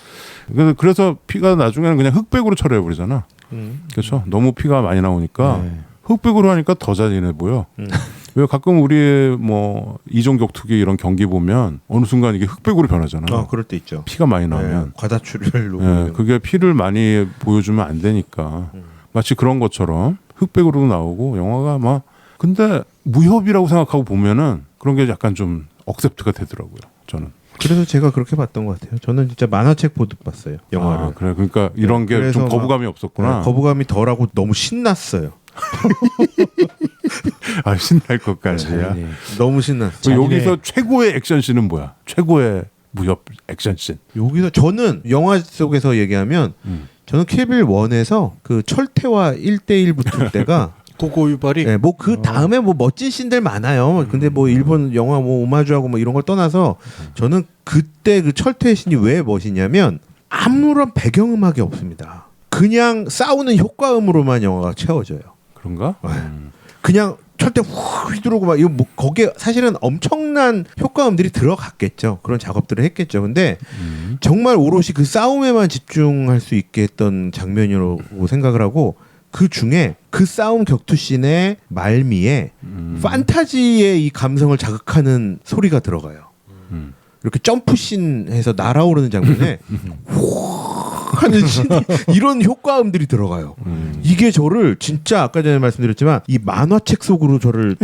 그래서 피가 나중에는 그냥 흑백으로 처리해 버리잖아. 그렇죠. 너무 피가 많이 나오니까 흑백으로 하니까 더 잔인해 보여. 왜 가끔 우리 뭐 이종격투기 이런 경기 보면 어느 순간 이게 흑백으로 변하잖아.
그럴 때 있죠.
피가 많이 나오면.
과다출혈
그게 피를 많이 보여주면 안 되니까 마치 그런 것처럼 흑백으로 나오고 영화가 막 근데 무협이라고 생각하고 보면은 그런 게 약간 좀 억셉트가 되더라고요. 저는.
그래서 제가 그렇게 봤던 것 같아요. 저는 진짜 만화책 보듯 봤어요. 영화를.
그래. 그러니까 이런 게
그래서
좀 거부감이 없었구나.
거부감이 덜하고 너무 신났어요.
신날 것까지야.
너무 신났어요.
여기서 최고의 액션씬은 뭐야? 최고의 무협 액션씬.
여기서 저는 영화 속에서 얘기하면 저는 킬빌 1에서 그 철퇴와 1대1 붙을 때가
고고유발이
네, 뭐 그 다음에 뭐 멋진 씬들 많아요. 근데 뭐 일본 영화 뭐 오마주하고 뭐 이런 걸 떠나서 저는 그때 그 철퇴 씬이 왜 멋이냐면 아무런 배경음악이 없습니다. 그냥 싸우는 효과음으로만 영화가 채워져요.
그런가?
그냥 철퇴 후 휘두르고 막 이거 뭐 거기에 사실은 엄청난 효과음들이 들어갔겠죠. 그런 작업들을 했겠죠. 근데 정말 오롯이 그 싸움에만 집중할 수 있게 했던 장면이라고 생각을 하고 그 중에 그 싸움 격투씬의 말미에 판타지의 이 감성을 자극하는 소리가 들어가요. 이렇게 점프씬해서 날아오르는 장면에 하는 씬이 이런 효과음들이 들어가요. 이게 저를 진짜 아까 전에 말씀드렸지만 이 만화책 속으로 저를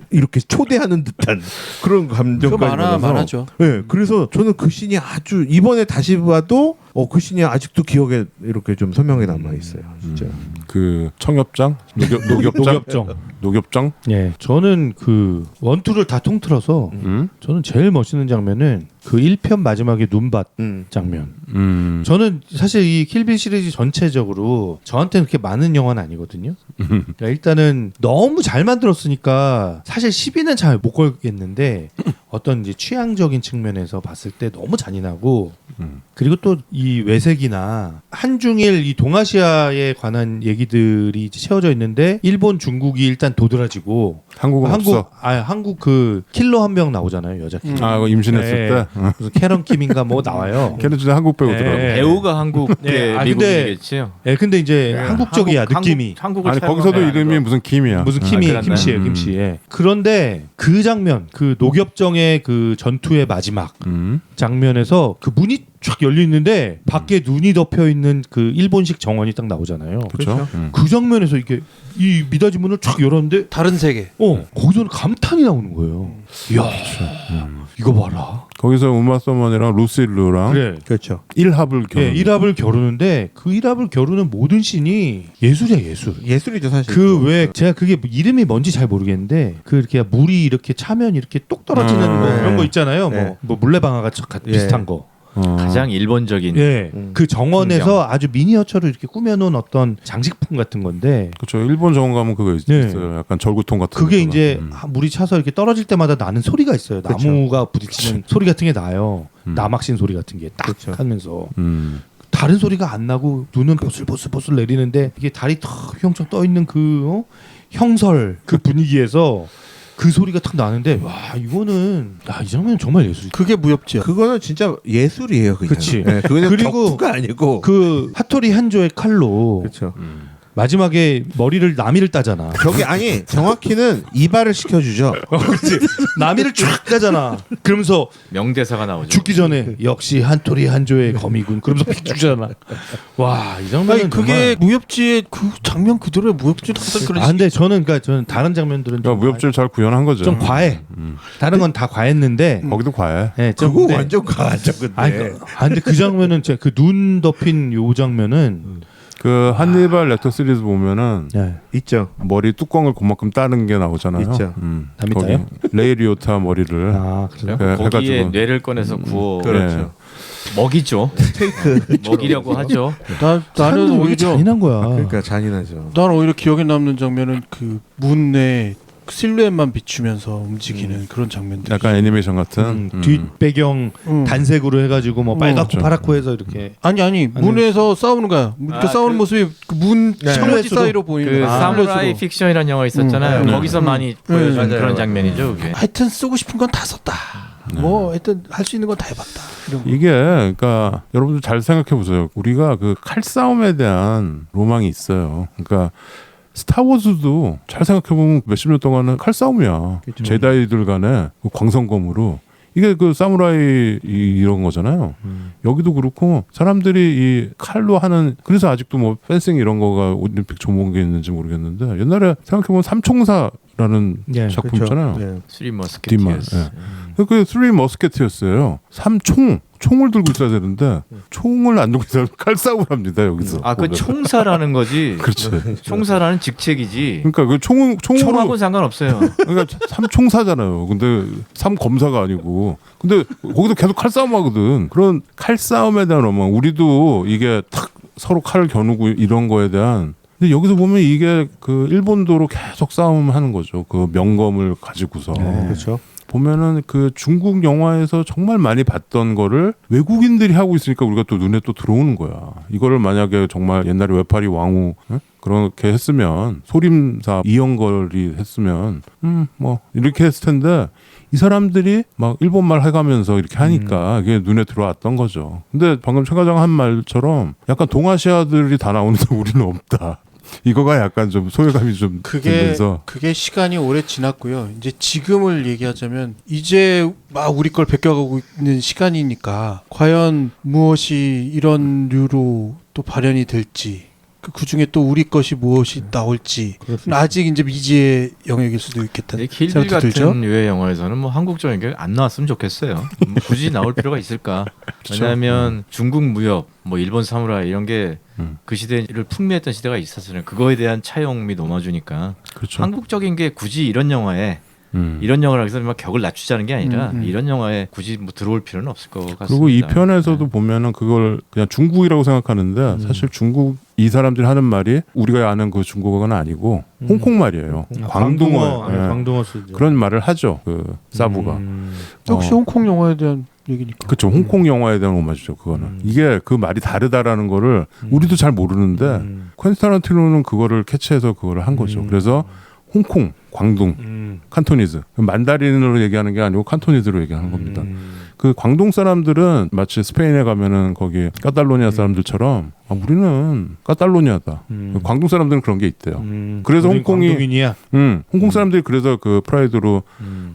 이렇게 초대하는 듯한 그런 감정까지 받아서
만화죠.
네, 그래서 저는 그 씬이 아주 이번에 다시 봐도 그 씬이 아직도 기억에 이렇게 좀 선명히 남아 있어요. 진짜.
그 청엽장, 녹엽장.
예, 저는 그 원투를 다 통틀어서 저는 제일 멋있는 장면은 그 1편 마지막에 눈밭 장면. 저는 사실 이 킬빌 시리즈 전체적으로 저한테는 그렇게 많은 영화는 아니거든요. 그러니까 일단은 너무 잘 만들었으니까 사실 10위는 잘 못 걸겠는데 어떤 이제 취향적인 측면에서 봤을 때 너무 잔인하고 그리고 또 이 외색이나 한중일 이 동아시아에 관한 얘기들이 이제 채워져 있는데 일본, 중국이 일단 도드라지고
한국은 없어.
한국 그 킬러 한 명 나오잖아요, 여자 킬러.
그거 임신했을 때.
무슨 캐런 킴인가 뭐 나와요.
걔는 진짜 한국 배우더라고.
네.
배우가 한국계 미국이겠지요.
근데 이제 한국적이야 느낌이.
한국을
아니 거기서도 이름이 무슨 김이야.
무슨
그랬나요?
김씨예요, 김씨. 그런데 그 장면, 그 녹엽정의 그 전투의 마지막 장면에서 그 문이 쫙 열려 있는데 밖에 눈이 덮여 있는 그 일본식 정원이 딱 나오잖아요.
그렇죠.
그 장면에서 이게 이 미닫이 문을 쫙 열었는데
다른 세계.
거기서는 감탄이 나오는 거예요. 이야, 이거 봐라.
거기서 우마 서먼이랑 루실루랑
그래.
그렇죠.
일합을 결혼.
일합을 겨루는데 그 일합을 겨루는 모든 씬이 예술이야, 예술.
예술이죠 사실.
그 왜 제가 그게 이름이 뭔지 잘 모르겠는데 그 이렇게 물이 이렇게 차면 이렇게 똑 떨어지는 뭐
네.
그런 거 있잖아요.
네.
뭐 물레방아가 비슷한 거.
가장 일본적인
그 정원에서 아주 미니어처로 이렇게 꾸며놓은 어떤 장식품 같은 건데
그렇죠. 일본 정원 가면 그거 있어요. 약간 절구통 같은.
그게
거가.
이제 물이 차서 이렇게 떨어질 때마다 나는 소리가 있어요.
그쵸.
나무가 부딪히는 소리 같은 게 나요. 남학신 소리 같은 게 딱
그쵸.
하면서 다른 소리가 안 나고 눈은 보슬보슬 내리는데 이게 달이 턱 휘영청 떠 있는 그 형설 그 분위기에서 그 소리가 탁 나는데 와 이거는 이 장면 정말 예술.
그게 무협지야.
그거는 진짜 예술이에요. 그냥.
그치.
네, 그거는
그리고
덕후가 아니고.
그 하토리 한조의 칼로
그렇죠.
마지막에 머리를 나미를 따잖아.
저게 아니 정확히는 이발을 시켜주죠.
그렇지. 나미를 쫙 따잖아. 그러면서
명대사가 나오죠.
죽기 전에 역시 한토리 한조의 검이군. 그러면서 픽 죽잖아. 와 이 장면은
아니 그게 무협지의 그 장면 그대로의 무협지는 항상 그런.
근데 저는 다른 장면들은
그러니까 무협지를 잘 구현한 거죠.
좀 과해. 다른 건 다 과했는데.
거기도 과해.
네,
그거
근데-
완전 과하죠. 근데.
근데 그 장면은 그 눈 덮인 요 장면은
그 한니발 렉터 시리즈 보면은
있죠.
머리 뚜껑을 그만큼 따는 게 나오잖아요.
있죠.
남이타요?
레이 리오타 머리를
그래요?
네,
거기에
해가지고.
뇌를 꺼내서 구워
그렇죠.
먹이죠.
테이크
먹이려고 하죠.
나는 오히려
잔인한 거야.
그러니까 잔인하죠.
난 오히려 기억에 남는 장면은 그 문에 실루엣만 비추면서 움직이는 그런 장면들.
약간 애니메이션 같은.
뒷배경 단색으로 해가지고 뭐 빨갛고
그렇죠.
파랗고 해서 이렇게
아니 문에서 싸우는 거야. 이렇게 싸우는 모습이 그 문 창문지 사이로 보이는
그
거야.
사무라이 픽션이라는 영화 있었잖아요. 거기서 많이 보여준
맞아요.
그런 장면이죠. 그게.
하여튼 쓰고 싶은 건 다 썼다. 뭐 하여튼 할 수 있는 건 다 해봤다. 이런 거.
이게 그러니까 여러분들 잘 생각해 보세요. 우리가 그 칼싸움에 대한 로망이 있어요. 그러니까 스타워즈도 잘 생각해보면 몇십 년 동안은 칼싸움이야. 제다이들 간에 그 광선검으로 이게 그 사무라이 이런 거잖아요. 여기도 그렇고 사람들이 이 칼로 하는 그래서 아직도 뭐 펜싱 이런 거가 올림픽 종목에 있는지 모르겠는데 옛날에 생각해보면 삼총사라는 작품 있잖아요.
네.
쓰리 머스케티어스.
그 쓰리 머스케티어스예요. 총을 들고 있어야 되는데 총을 안 들고 있어서 칼싸움을 합니다 여기서.
그 총사라는 거지.
그렇지.
총사라는 직책이지.
그러니까 그 총으로
총하고는 상관없어요.
그러니까 삼총사잖아요. 근데 삼검사가 아니고. 근데 거기서 계속 칼싸움 하거든. 그런 칼싸움에 대한 로망. 우리도 이게 탁 서로 칼을 겨누고 이런 거에 대한. 근데 여기서 보면 이게 그 일본도로 계속 싸움하는 거죠. 그 명검을 가지고서.
그렇죠.
보면은 그 중국 영화에서 정말 많이 봤던 거를 외국인들이 하고 있으니까 우리가 또 눈에 또 들어오는 거야. 이거를 만약에 정말 옛날에 외파리 왕후 그렇게 했으면 소림사 이영걸이 했으면 뭐 이렇게 했을 텐데 이 사람들이 막 일본말 해가면서 이렇게 하니까 이게 눈에 들어왔던 거죠. 근데 방금 최 과장 한 말처럼 약간 동아시아들이 다 나오는데 우리는 없다. 이거가 약간 좀 소외감이 좀 들면서
그게 시간이 오래 지났고요. 이제 지금을 얘기하자면 이제 막 우리 걸 베껴가고 있는 시간이니까 과연 무엇이 이런 류로 또 발현이 될지 그 중에 또 우리 것이 무엇이 나올지 아직 이제 미지의 영역일 수도 있겠다.
킬빌
생각도
같은
들죠?
유해 영화에서는 뭐 한국적인 게 안 나왔으면 좋겠어요. 뭐 굳이 나올 필요가 있을까? 왜냐하면 중국 무협, 뭐 일본 사무라이 이런 게 그 시대를 풍미했던 시대가 있었잖아요. 그거에 대한 차용이 넘어주니까
그렇죠.
한국적인 게 굳이 이런 영화에 이런 영화를 해서 막 격을 낮추자는 게 아니라 이런 영화에 굳이 뭐 들어올 필요는 없을 것 같습니다.
그리고 이 편에서도 보면은 그걸 그냥 중국이라고 생각하는데 사실 중국 이 사람들이 하는 말이 우리가 아는 그 중국어는 아니고 홍콩 말이에요. 광둥어. 예.
광둥어 쓰죠.
그런 말을 하죠. 그 사부가.
역시 홍콩 영화에 대한 얘기니까.
그렇죠. 홍콩 영화에 대한 오마주죠. 그거는. 이게 그 말이 다르다라는 거를 우리도 잘 모르는데 퀸틴 타란티노는 그거를 캐치해서 그거를 한 거죠. 그래서 홍콩, 광둥, 칸토니즈. 만다린으로 얘기하는 게 아니고 칸토니즈로 얘기하는 겁니다. 그 광동 사람들은 마치 스페인에 가면은 거기 카탈로니아 사람들처럼 우리는 카탈로니아다. 광동 사람들은 그런 게 있대요. 그래서 홍콩이
광동인이야.
홍콩 사람들이 그래서 그 프라이드로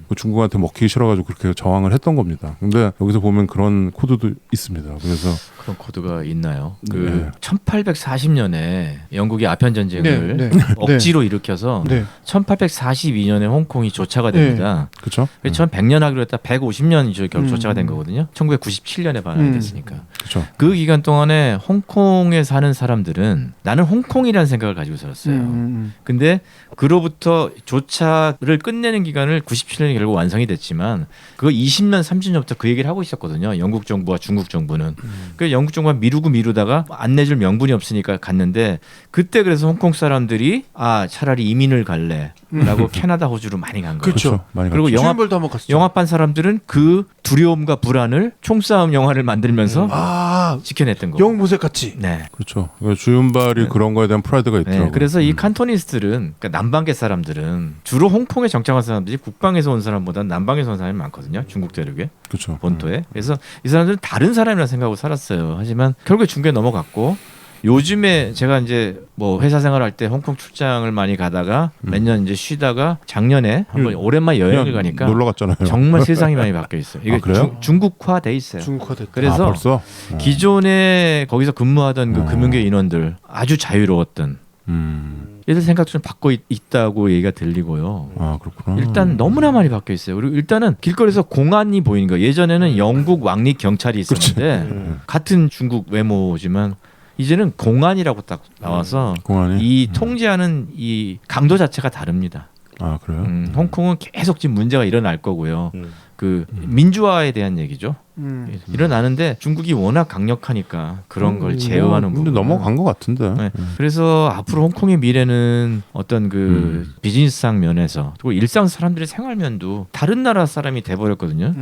그 중국한테 먹히기 싫어가지고 그렇게 저항을 했던 겁니다. 근데 여기서 보면 그런 코드도 있습니다. 그래서
그런 코드가 있나요?
네.
그 1840년에 영국이 아편 전쟁을
네, 네.
억지로 일으켜서
네.
1842년에 홍콩이 조차가 됩니다.
그렇죠.
1100년 하기로 했다 150년이 결국 조차가 된 거거든요. 1997년에 반환이 됐으니까.
그렇죠.
그 기간 동안에 홍콩에 사는 사람들은 나는 홍콩이라는 생각을 가지고 살았어요. 근데 그로부터 조차를 끝내는 기간을 97년에 결국 완성이 됐지만 그거 20년 30년부터 그 얘기를 하고 있었거든요. 영국 정부와 중국 정부는. 그 영국 정부가 미루다가 안 내줄 명분이 없으니까 갔는데 그때 그래서 홍콩 사람들이 차라리 이민을 갈래라고 캐나다 호주로 많이 간 거예요.
그렇죠.
많이
그리고
갔죠.
주연벌도 한번 갔었죠.
영화판 사람들은 그 두려움과 불안을 총싸움 영화를 만들면서 지켜냈던 거고.
영모색 같이.
네.
그렇죠. 주윤발이 그런 거에 대한 프라이드가 있더라고요.
네, 그래서 이 칸토니스트들은 그러니까 남방계 사람들은 주로 홍콩에 정착한 사람들이 북방에서 온 사람보다 남방에서 온 사람이 많거든요. 중국 대륙에
그렇죠.
본토에. 그래서 이 사람들은 다른 사람이라 생각하고 살았어요. 하지만 결국에 중국에 넘어갔고 요즘에 제가 이제 뭐 회사 생활할 때 홍콩 출장을 많이 가다가 몇 년 이제 쉬다가 작년에 한번 오랜만에 여행을 가니까
놀러 갔잖아요.
정말 세상이 많이 바뀌어 있어요. 이게
그래요?
중국화돼 있어요.
중국화됐다.
그래서
벌써
기존에 거기서 근무하던 그 금융계 인원들 아주 자유로웠던 얘들 생각도 좀 바꿔 있다고 얘기가 들리고요.
그렇구나.
일단 너무나 많이 바뀌어 있어요. 그리고 일단은 길거리에서 공안이 보이는 거예요. 예전에는 영국 왕립 경찰이 있었는데 같은 중국 외모지만 이제는 공안이라고 딱 나와서
공안이
이 통제하는 이 강도 자체가 다릅니다.
그래요?
홍콩은 계속 지금 문제가 일어날 거고요. 그 민주화에 대한 얘기죠. 일어나는데 중국이 워낙 강력하니까 그런 걸 제어하는
근데
부분.
넘어간 것 같은데.
네. 그래서 앞으로 홍콩의 미래는 어떤 그 비즈니스상 면에서 그리고 일상 사람들의 생활면도 다른 나라 사람이 돼버렸거든요.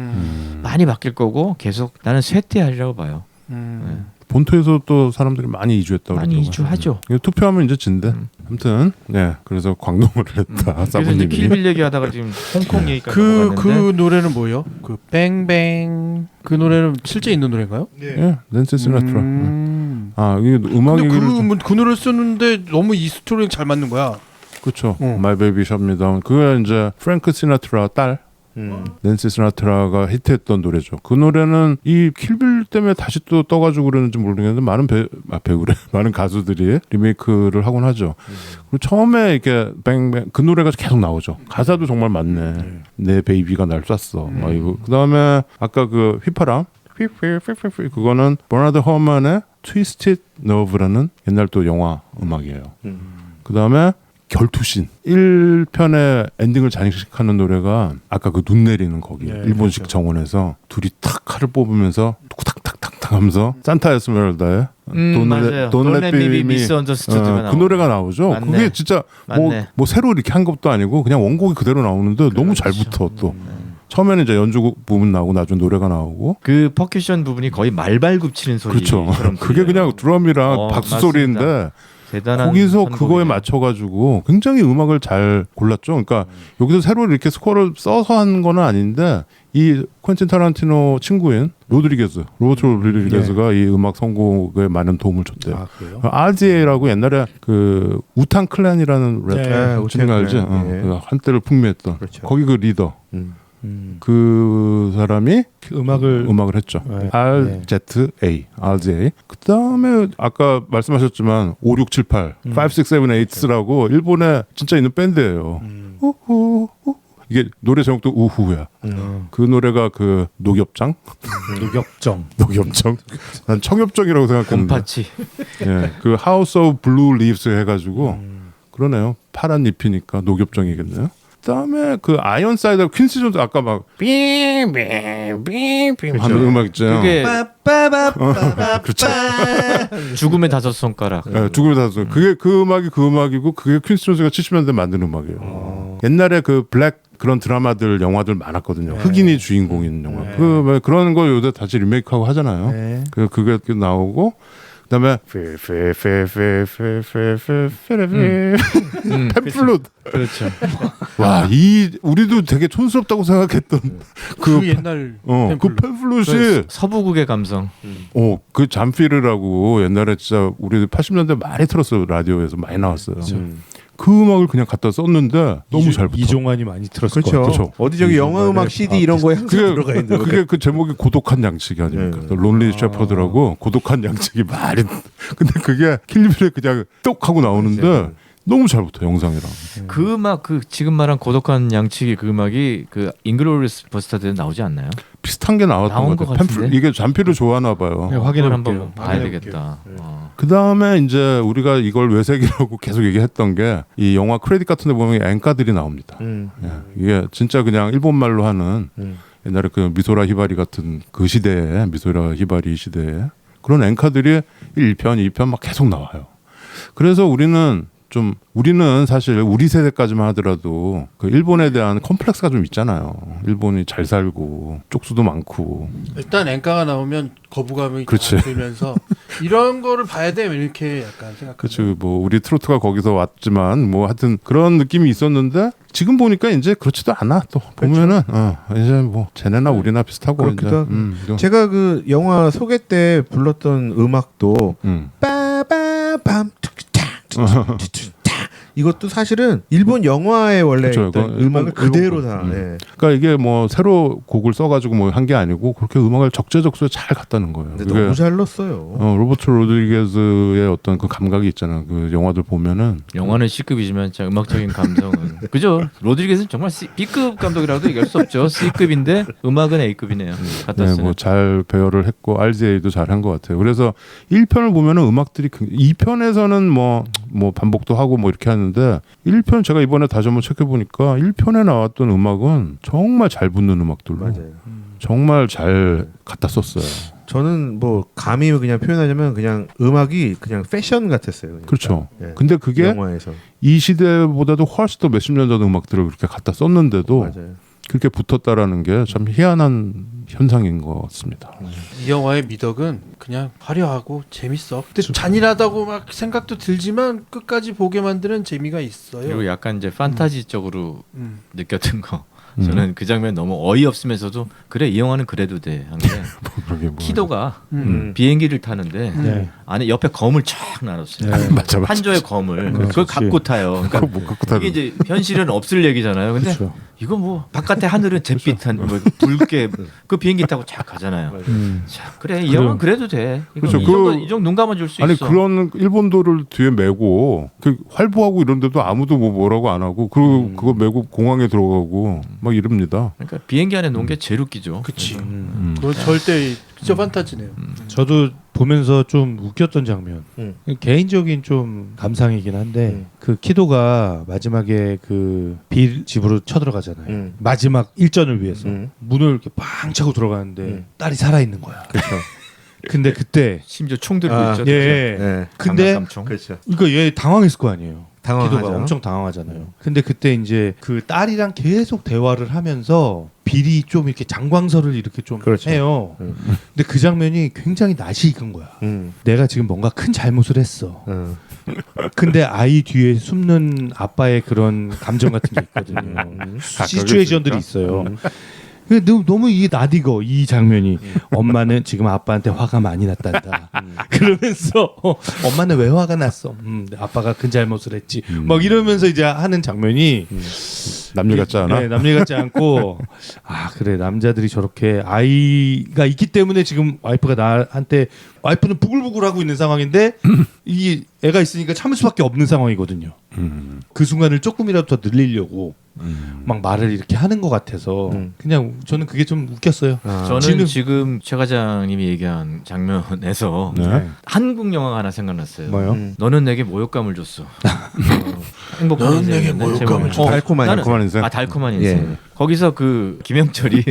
많이 바뀔 거고 계속 나는 쇠퇴하리라고 봐요. 네.
본토에서 또 사람들이 많이 이주했다고
많이
그러더라고요.
이주하죠.
이거 투표하면 이제 진대. 아무튼 네 그래서 광동을 했다.
그래서 이제
사부님이.
킬빌 얘기하다가 지금 홍콩 얘기까지
그
넘어갔는데
노래는 뭐예요? 그 뱅뱅 그 노래는 실제 있는 노래인가요?
예, 낸시 시나트라. 이게 음악이
근데 그 노래를 썼는데 너무 이 스토리랑 잘 맞는 거야.
그렇죠. My Baby Shut Me Down. 그게 이제 프랭크 시나트라 딸 낸시 시나트라가 히트했던 노래죠. 그 노래는 이 킬빌 때문에 다시 또 떠가지고 그러는지 모르겠는데 많은 배우래 많은 가수들이 리메이크를 하곤 하죠. 그리고 처음에 이렇게 뱅뱅 그 노래가 계속 나오죠. 가사도 정말 맞네. 내 베이비가 날 쐈어. 그 다음에 아까 그 휘파람 그거는 버나드 허먼의 Twisted Nerve라는 옛날 또 영화 음악이에요. 그 다음에 결투신 1편의 엔딩을 장식하는 노래가 아까 그 눈 내리는 거기 일본식
그렇죠.
정원에서 둘이 탁 칼을 뽑으면서 탁탁탁탁 하면서 산타 에스메랄다의
맞아요. Don't Let Me Be Misunderstood가
그 노래가 나오죠.
맞네.
그게 진짜
맞네.
뭐 새로 이렇게 한 것도 아니고 그냥 원곡이 그대로 나오는데 너무 잘 붙어 또. 처음에는 이제 연주 부분 나오고 나중에 노래가 나오고
그 퍼큐션 부분이 거의 말발굽 치는 소리처럼
그렇죠. 그게 그냥 드럼이랑 박수
맞습니다.
소리인데
대단한
거기서
선곡이네요.
그거에 맞춰가지고 굉장히 음악을 잘 골랐죠. 그러니까 여기서 새로 이렇게 스코어를 써서 한 거는 아닌데 이 퀸틴 타란티노 친구인 로드리게즈가 이 음악 선곡에 많은 도움을 줬대요.
그래요?
RZA라고 옛날에 그 우탄 클랜이라는 랩 친구 알지? 그 한때를 풍미했던
그렇죠.
거기 그 리더 그 사람이 음악을 했죠. RZA. 그 다음에 아까 말씀하셨지만 5, 6, 7, 8, 5, 6, 7, 8라고 일본에 진짜 있는 밴드예요. 이게 노래 제목도 우후야. 그 노래가 그 녹엽장? 녹엽정? 난 청엽정이라고 생각했는데.
곰파치.
예, 그 House of Blue Leaves 해가지고 그러네요. 파란 잎이니까 녹엽정이겠네요. 그다음에 그 아이언사이드 퀸시 존스 아까 막 하는 음악 있죠.
그게
그렇죠.
죽음의 다섯 손가락.
네, 죽음의 다섯 손. 그게 그 음악이 그 음악이고 그게 퀸시 존스가 70년대 만든 음악이에요. 옛날에 그 블랙 그런 드라마들 영화들 많았거든요. 흑인이 주인공인 영화. 그런 거 요새 다시 리메이크하고 하잖아요. 그게 나오고 그다음에 팸플룻.
그렇죠.
와, 우리도 되게 촌스럽다고 생각했던
그 옛날
그 팸플룻이
서부국의 감성.
그 잠피르라고 옛날에 진짜 우리 80년대 많이 틀었어요. 라디오에서 많이 나왔어요. 그 음악을 그냥 갖다 썼는데 너무 잘 붙어.
이종환이 많이 들었을 것
그렇죠.
같아요.
그렇죠.
어디 저기 영화 음악 CD 이런 거에 항상 들어가 있는
그게 그 제목이 고독한 양치기 아닙니까? 론리 셰퍼드라고 고독한 양치기 말이. 근데 그게 킬빌에 그냥 똑 하고 나오는데 너무 잘 붙어 영상이랑.
그 음악 그 지금 말한 고독한 양치기 그 음악이 그 잉글로리스 버스터드에 나오지 않나요?
비슷한 게 나왔던
나온
것
것
같아요.
같은데?
이게 잠피를 좋아하나 봐요.
네, 확인해
한번
볼게요.
봐야 되겠다.
그 다음에 이제 우리가 이걸 외색이라고 계속 얘기했던 게 이 영화 크레딧 같은 데 보면 앵가들이 나옵니다. 예, 이게 진짜 그냥 일본 말로 하는 옛날에 그 미소라 히바리 같은 그 시대에 미소라 히바리 시대에 그런 앵카들이 1편, 2편 막 계속 나와요. 그래서 우리는 사실 우리 세대까지만 하더라도 그 일본에 대한 컴플렉스가 좀 있잖아요. 일본이 잘 살고 쪽수도 많고.
일단 앵가가 나오면 거부감이
그렇지.
들면서 이런 거를 봐야 돼 이렇게 약간 생각.
그렇죠. 뭐 우리 트로트가 거기서 왔지만 뭐 하여튼 그런 느낌이 있었는데 지금 보니까 이제 그렇지도 않아. 또 보면은 이제 뭐 쟤네나 우리나 비슷하고
그렇기도
이제
하고. 제가 그 영화 소개 때 불렀던 음악도 빠바밤 이것도 사실은 일본 영화에 원래
그쵸,
있던
그건
음악을
일본
그대로
곡.
다. 예.
그러니까 이게 뭐 새로 곡을 써가지고 뭐 한 게 아니고 그렇게 음악을 적재적소에 잘 갖다는 거예요.
근데 너무 잘 넣었어요.
로버트 로드리게즈의 어떤 그 감각이 있잖아요. 그 영화들 보면은
영화는 C급이지만 진짜 음악적인 감성은 그죠? 로드리게스는 정말 B급 감독이라고도 얘기할 수 없죠. C급인데 음악은 A급이네요. 갖다 쓰는.
뭐 잘 배열을 했고 RZA도 잘 한 것 같아요. 그래서 1편을 보면은 음악들이 2편에서는 뭐 반복도 하고 뭐 이렇게 하는데 1편 제가 이번에 다시 한번 체크해 보니까 1편에 나왔던 음악은 정말 잘 붙는 음악들로
맞아요.
정말 잘 갖다 썼어요.
저는 뭐 감히 그냥 표현하자면 그냥 음악이 그냥 패션 같았어요. 그러니까.
그렇죠.
예.
근데 그게
영화에서
이 시대보다도 훨씬 더 몇십 년 전 음악들을 그렇게 갖다 썼는데도
맞아요.
그렇게 붙었다라는 게 참 희한한 현상인 것 같습니다.
이 영화의 미덕은 그냥 화려하고 재밌어. 근데 잔인하다고 막 생각도 들지만 끝까지 보게 만드는 재미가 있어요.
그리고 약간 이제 판타지적으로 느꼈던 거. 저는 그 장면 너무 어이없으면서도 그래 이 영화는 그래도 돼 한 게
그러게 뭐.
키도가 비행기를 타는데
네.
안에 옆에 검을 쫙 나눴어요.
네.
맞아.
한조의 검을 그걸
그렇지.
갖고 타요. 그러니까
뭐 갖고 타는.
이게 이제 현실은 없을 얘기잖아요. 근데
그렇죠.
이거 뭐 바깥에 하늘은 잿빛한 뭐 붉게 그 비행기 타고 쫙 가잖아요. 자, 그래 이 영화는 그래도 돼. 이거
그렇죠.
이 정도 눈 감아줄 수
아니
있어.
그런 일본도를 뒤에 메고 그 활보하고 이런데도 아무도 뭐라고 안 하고 그리고 그거 메고 공항에 들어가고 막 이럽니다.
그러니까 비행기 안에 놓은 게 제일 웃기죠.
그치.
음.
그건 절대 진짜 판타지네요.
저도 보면서 좀 웃겼던 장면. 개인적인 좀 감상이긴 한데 그 키도가 마지막에 그 빌 집으로 쳐들어가잖아요. 마지막 일전을 위해서 문을 이렇게 팡 차고 들어가는데 딸이 살아 있는 거야.
그렇죠.
근데 그때
심지어 총 들고 있죠.
예.
예.
근데
장난감총.
그렇죠.
이거 얘 당황했을 거 아니에요.
당황하죠.
키도가 엄청 당황하잖아요. 근데 그때 이제 그 딸이랑 계속 대화를 하면서 빌이 좀 이렇게 장광설을 이렇게 좀
그렇죠.
해요. 근데 그 장면이 굉장히 낯이 익은 거야. 내가 지금 뭔가 큰 잘못을 했어. 근데 아이 뒤에 숨는 아빠의 그런 감정 같은 게 있거든요. 시츄에이션들이 있어요. 근데 너무 이게 낯익어 이 장면이. 엄마는 지금 아빠한테 화가 많이 났단다. 그러면서 엄마는 왜 화가 났어? 아빠가 큰 잘못을 했지. 막 이러면서 이제 하는 장면이
남녀 같지 않아?
네, 남녀 같지 않고 아 그래 남자들이 저렇게 아이가 있기 때문에 지금 와이프가 나한테 와이프는 부글부글하고 있는 상황인데 이 애가 있으니까 참을 수밖에 없는 상황이거든요. 그 순간을 조금이라도 더 늘리려고 막 말을 이렇게 하는 것 같아서 그냥 저는 그게 좀 웃겼어요.
저는 지금 최 과장님이 얘기한 장면에서
네.
한국 영화가 하나 생각났어요.
뭐요?
너는 내게 모욕감을 줬어. 행복한
너는
인생이었네,
내게 모욕감을
제목이.
달콤한
나는-
달콤한 인생.
달콤한 인생.
예.
거기서 그 김영철이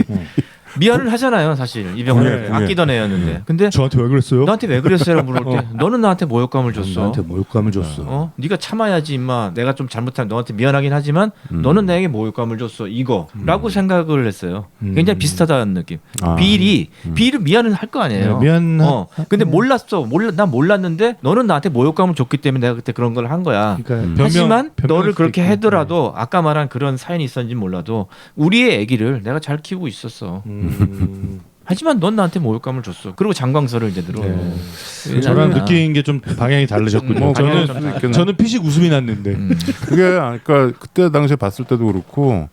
미안을 하잖아요, 사실 이병헌
네,
아끼던 애였는데. 근데
저한테 왜 그랬어요?
너한테 왜 그랬어요? 물을 때 너는 나한테 모욕감을 줬어.
나한테 모욕감을 줬어.
네가 참아야지 임마. 내가 좀 잘못하면 너한테 미안하긴 하지만 너는 나에게 모욕감을 줬어. 이거라고 생각을 했어요. 굉장히 비슷하다는 느낌. 비일이 미안은 할 거 아니에요.
네, 미안.
근데 난 몰랐는데 너는 나한테 모욕감을 줬기 때문에 내가 그때 그런 걸 한 거야.
그러니까
하지만
변명할
너를
수도
그렇게
있고.
하더라도 아까 말한 그런 사연이 있었는지 몰라도 우리의 아기를 내가 잘 키우고 있었어. 하지만 넌 나한테 모욕감을 줬어. 그리고 장광설을 이제 들어.
저랑 느낀 게 좀 방향이 다르셨군요.
뭐
저는
방향이 좀 있겠네.
저는 피식 웃음이 났는데.
그게 그러니까 그때 당시에 봤을 때도 그렇고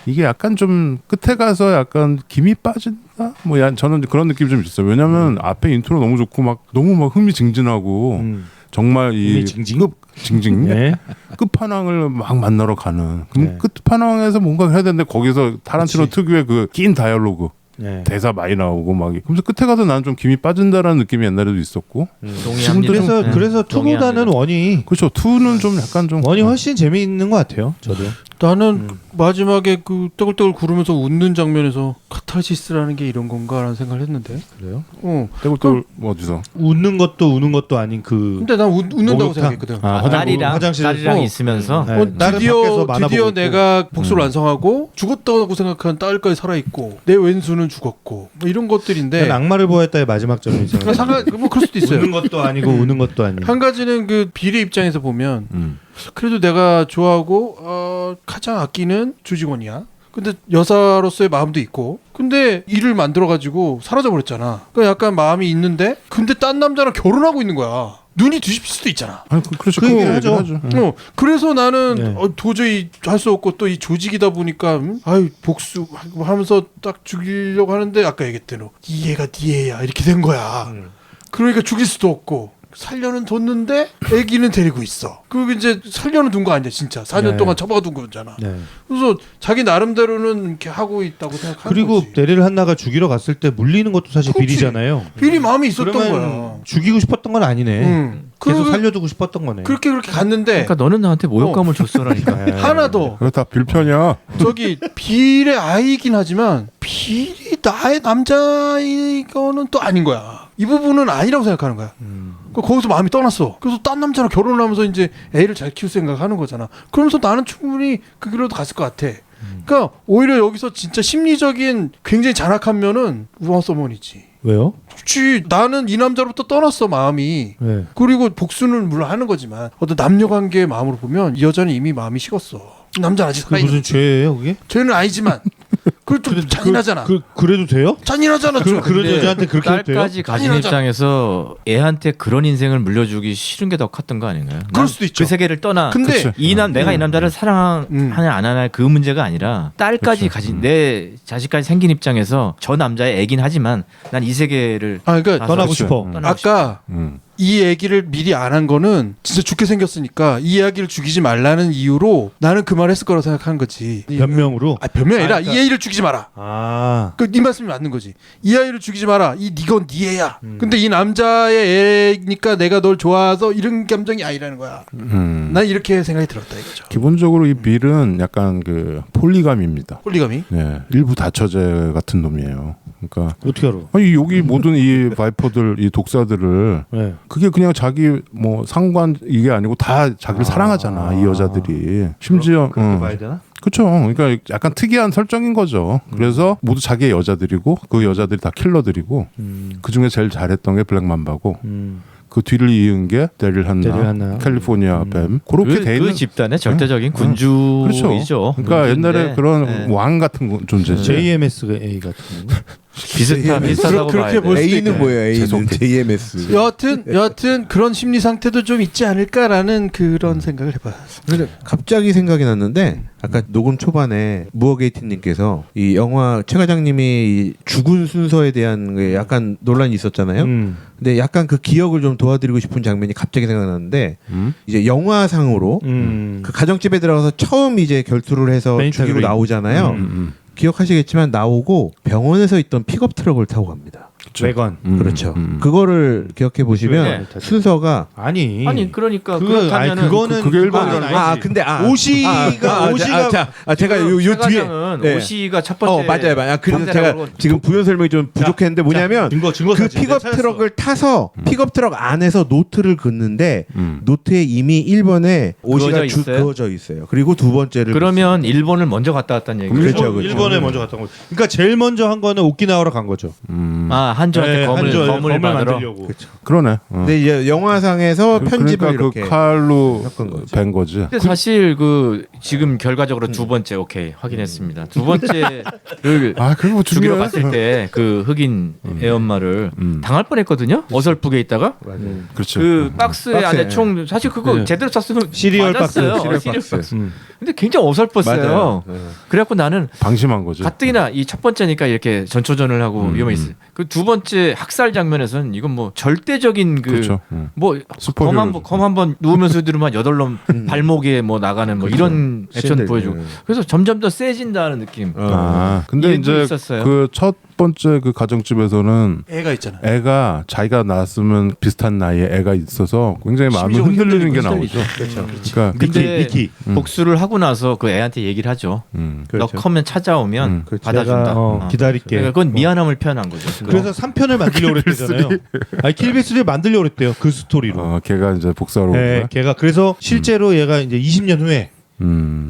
이게 약간 좀 끝에 가서 약간 김이 빠진다. 저는 그런 느낌이 좀 있어요. 왜냐면 앞에 인트로 너무 좋고 막 너무 막 흥미진진하고 정말 이 징징
네.
끝판왕을 막 만나러 가는. 그럼
네.
끝판왕에서 뭔가 해야 되는데 거기서 타란티노
그치.
특유의 그 긴 다이얼로그.
네.
대사 많이 나오고 막 그래서 끝에 가서 나는 좀 김이 빠진다라는 느낌이 옛날에도 있었고
동의합니다.
그래서
동의합니다.
투보다는 원이
그렇죠. 2는 좀 약간 좀
원이 훨씬 재미있는 것 같아요. 저도.
나는 마지막에 그 떠글떠글 구르면서 웃는 장면에서 카타르시스라는 게 이런 건가라는 생각을 했는데.
그래요?
떼굴떼굴 어디서
웃는 것도 우는 것도 아닌 그.
근데 난 웃는다고
목욕탕?
생각했거든.
화장실에서
딸이랑 있으면서
네. 딸은 밖에서 만화
드디어
보고
내가 복수를 완성하고 죽었다고 생각한 딸까지 살아 있고 내 왼수는 죽었고 뭐 이런 것들인데.
난 악마를 보았다의 마지막 점이 있어요.
뭐 그럴 수도 있어요.
웃는 것도 아니고 우는 것도 아니고.
한 가지는 그 비리 입장에서 보면 그래도 내가 좋아하고 가장 아끼는 주직원이야. 근데 여사로서의 마음도 있고 근데 일을 만들어가지고 사라져버렸잖아. 그러니까 약간 마음이 있는데 근데 딴 남자랑 결혼하고 있는 거야. 눈이 뒤집힐 수도 있잖아.
아니 그렇죠.
그
그거
얘기를 하죠.
얘기를
그래서 나는
네.
도저히 할 수 없고 또 이 조직이다 보니까 아유 복수 하면서 딱 죽이려고 하는데 아까 얘기했대로 이 애가 네 애야 이렇게 된 거야. 그러니까 죽일 수도 없고 살려는 뒀는데 애기는 데리고 있어. 그리고 이제 살려는 둔 거 아니야 진짜. 4년
네.
동안 잡아둔 거잖아.
네.
그래서 자기 나름대로는 이렇게 하고 있다고 생각하는
그리고
거지.
내리를 한나가 죽이러 갔을 때 물리는 것도 사실
그렇지.
비리잖아요.
비리 마음이 있었던
그러면
거야.
죽이고 싶었던 건 아니네. 계속
그-
살려두고 싶었던 거네.
그렇게 갔는데
그러니까 너는 나한테 모욕감을 줬어라니까.
네.
하나 더
그거 다 빌편이야.
저기 빌의 아이긴 하지만 빌이 나의 남자이거는 또 아닌 거야. 이 부분은 아니라고 생각하는 거야. 그 거기서 마음이 떠났어. 그래서 딴 남자랑 결혼을 하면서 이제 애를 잘 키울 생각하는 거잖아. 그러면서 나는 충분히 그 길로도 갔을 것 같아. 그러니까 오히려 여기서 진짜 심리적인 굉장히 잔악한 면은 우마 서머니지.
왜요?
그렇지. 나는 이 남자로부터 떠났어 마음이.
네.
그리고 복수는 물론 하는 거지만 어떤 남녀관계의 마음으로 보면 이 여자는 이미 마음이 식었어. 남자는 아직
그
살아있는
무슨 죄예요, 그게?
죄는 아니지만 그좀 잔인하잖아.
그래도 돼요?
잔인하잖아. 좀.
그런
근데
여자한테 그렇게 해도 돼요?
딸까지 가진
아니라잖아.
입장에서 애한테 그런 인생을 물려주기 싫은 게 더 컸던 거 아닌가요?
그럴 수도 있죠.
그 세계를 떠나.
근데
그치.
내가 이 남자를 사랑하냐 안 하냐 그 문제가 아니라 딸까지 가진 내 자식까지 생긴 입장에서 저 남자의 애긴 하지만 난 이 세계를
그러니까
떠나고
그치.
싶어.
아까 이 얘기를 미리 안 한 거는 진짜 죽게 생겼으니까 이 이야기를 죽이지 말라는 이유로 나는 그 말 했을 거라고 생각하는 거지.
변명으로.
변명이 아니라
그러니까-
이 아이를 죽이지 마라.
아.
네 말씀이 맞는 거지. 이 아이를 죽이지 마라. 이건 네 애야. 근데 이 남자의 애니까 내가 널 좋아서 이런 감정이 아니라는 거야. 난 이렇게 생각이 들었다 이거죠.
기본적으로 이 빌은 약간 그 폴리감입니다.
폴리감이.
네, 일부 다처제 같은 놈이에요. 그러니까
어떻게 알아?
아니 여기 모든 이 바이퍼들, 이 독사들을
네.
그게 그냥 자기 뭐 상관 이게 아니고 다 자기를 사랑하잖아 이 여자들이. 심지어
그렇게 봐야 되나?
그렇죠. 그러니까 약간 특이한 설정인 거죠. 그래서 모두 자기의 여자들이고 그 여자들이 다 킬러들이고 그 중에 제일 잘했던 게 블랙맘바고 그 뒤를 이은 게 데릴 한나, 캘리포니아 뱀 그렇게 돼 있는
그 집단의 절대적인 군주이죠.
그렇죠. 그러니까 옛날에 그런
네.
왕 같은 존재죠.
JMSA 같은 거.
비슷하다고
그렇게
봐야
볼
돼.
수도
A는
있겠네.
뭐예요? A는
재속기.
JMS.
여하튼 그런 심리 상태도 좀 있지 않을까라는 그런 생각을 해봐요.
근데 갑자기 생각이 났는데 아까 녹음 초반에 무어게이트님께서 이 영화 최 과장님이 이 죽은 순서에 대한 게 약간 논란이 있었잖아요. 근데 약간 그 기억을 좀 도와드리고 싶은 장면이 갑자기 생각나는데 이제 영화상으로 그 가정집에 들어가서 처음 이제 결투를 해서
페인트
죽이고
그린.
나오잖아요. 기억하시겠지만 나오고 병원에서 있던 픽업 트럭을 타고 갑니다.
외건.
그렇죠. 그거를 기억해 보시면
네.
순서가
아니
그러니까
그거,
그렇다면은
아니, 그거는
그게 일본이라는
아니지.
근데
오시가
제가 요 뒤에
차장은
네.
오시가 첫 번째
맞아요. 그래서
상대라고
제가
그러고
지금 부연 설명이 좀 부족했는데 뭐냐면
증거
그
사진
픽업
내가
트럭을 타서 픽업 트럭 안에서 노트를 긋는데 노트에 이미 1번에 오시가 그어져 있어요. 그리고 두 번째를
그러면 일본을 먼저 갔다 왔다는 얘기죠.
그렇죠, 그렇죠.
일본에 먼저 갔다 온 거죠. 그러니까 제일 먼저 한 거는 오키나와로 간 거죠.
한조한테 검을 받으러.
만들려고.
그러네.
근데 이제 영화상에서 편집을
그러니까
이렇게
그 칼로
섞은 거지.
벤 거지.
근데 사실 그 지금 결과적으로 두 번째 오케이 확인했습니다. 두 번째 그
그거 뭐
주기로
중요해.
갔을 때 그 흑인 애 엄마를 당할 뻔했거든요. 어설프게 있다가
그렇죠.
그 박스에
박스에.
안에 총 사실 그거
네.
제대로 쐈으면
시리얼
맞았어요.
박스,
시리얼
박스.
박스. 근데 굉장히 어설펐어요.
맞아요.
그래갖고 나는
방심한 거지.
가뜩이나 이 첫 번째니까 이렇게 전초전을 하고 위험이 있어요. 그 두 번째 학살 장면에서는 이건 뭐 절대적인
그렇죠.
뭐
슈퍼히어로.
검 한번 누우면서 들으면 8놈 발목에 뭐 나가는 뭐 이런 액션
샌들,
보여주고 그래서 점점 더 세진다는 느낌.
근데
이해도
이제
있었어요.
그 첫 번째 그 가정집에서는
애가 있잖아.
애가 자기가 낳았으면 비슷한 나이에 애가 있어서 굉장히 마음이
심리적으로
흔들리는 게
흔들리죠.
나오죠.
그렇죠.
그러니까
근데
미키.
복수를 하고 나서 그 애한테 얘기를 하죠.
그렇죠.
너 커면 찾아오면
그렇죠.
받아준다.
내가, 기다릴게.
그러니까 그건 미안함을 표현한 거죠.
그래서 3편을 만들려고 그랬잖아요. 아니 킬빌3를 만들려고 그랬대요. 그 스토리로.
걔가 이제 복사로 온
네,
거야.
걔가 그래서 실제로 얘가 이제 20년 후에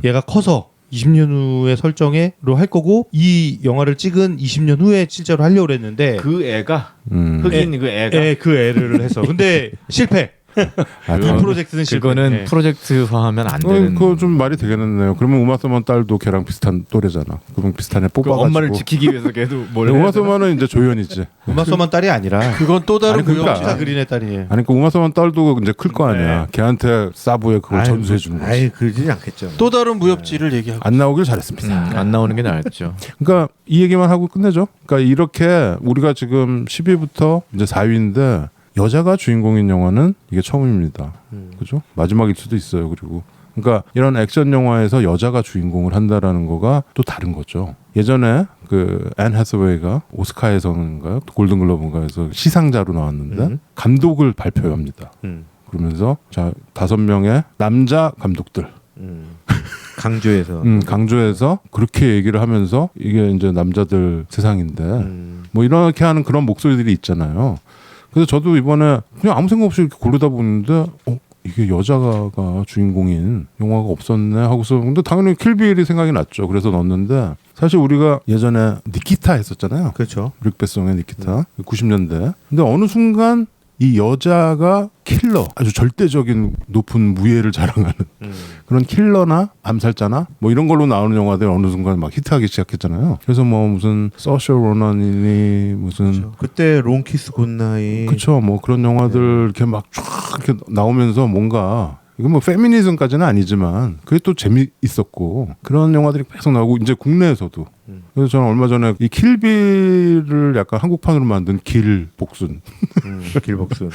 얘가 커서 20년 후의 설정으로 할 거고 이 영화를 찍은 20년 후에 실제로 하려고 그랬는데
그 애가
음.
흑인 그 애가
그 애를 해서 근데 실패. 이 프로젝트는 실패.
그거는
네.
프로젝트화하면 안 되는.
그거 좀 말이 되겠네요. 그러면 우마서만 딸도 걔랑 비슷한 또래잖아. 그럼 비슷한 애
그
뽑아가지고.
엄마를 지키기 위해서 걔도 뭘 해야 되나?
우마서만은 이제 조연이지.
우마서만 딸이 아니라
그건 또 다른
아니, 그러니까.
시사 그린의 딸이에요.
아니 그 우마서만 딸도 이제 클 거 아니야. 걔한테 사부에 그걸 전수해 주는 거지.
아이 그러지 않겠죠.
또 다른 무협지를 얘기하고.
안 나오길 잘했습니다.
안 나오는 게 나았죠.
그러니까 이 얘기만 하고 끝내죠. 그러니까 이렇게 우리가 지금 10위부터 이제 4위인데 여자가 주인공인 영화는 이게 처음입니다. 그죠? 마지막일 수도 있어요. 그리고 그러니까 이런 액션 영화에서 여자가 주인공을 한다라는 거가 또 다른 거죠. 예전에 그 앤 해서웨이가 오스카에서인가요? 골든글러브인가에서 시상자로 나왔는데 감독을 발표합니다. 그러면서 자 5명의 남자 감독들
강조해서
강조해서 그렇게 얘기를 하면서 이게 이제 남자들 세상인데 뭐 이렇게 하는 그런 목소리들이 있잖아요. 그래서 저도 이번에 그냥 아무 생각 없이 이렇게 고르다 보는데 이게 여자가 주인공인 영화가 없었네 하고서 근데 당연히 킬빌이 생각이 났죠. 그래서 넣었는데 사실 우리가 예전에 니키타 했었잖아요.
그렇죠.
릭 베송의 니키타 90년대. 근데 어느 순간 이 여자가 킬러, 아주 절대적인 높은 무예를 자랑하는 그런 킬러나 암살자나 뭐 이런 걸로 나오는 영화들 어느 순간 막 히트하기 시작했잖아요. 그래서 뭐 무슨 서셜 로넌이니 무슨
그렇죠. 그때 롱키스 굿나잇
그쵸 뭐 그런 영화들 이렇게 막 쫙 이렇게 나오면서 뭔가 이건 뭐 페미니즘까지는 아니지만 그게 또 재미있었고 그런 영화들이 계속 나오고 이제 국내에서도 그래서 저는 얼마 전에 이 킬빌을 약간 한국판으로 만든 길복순
길복순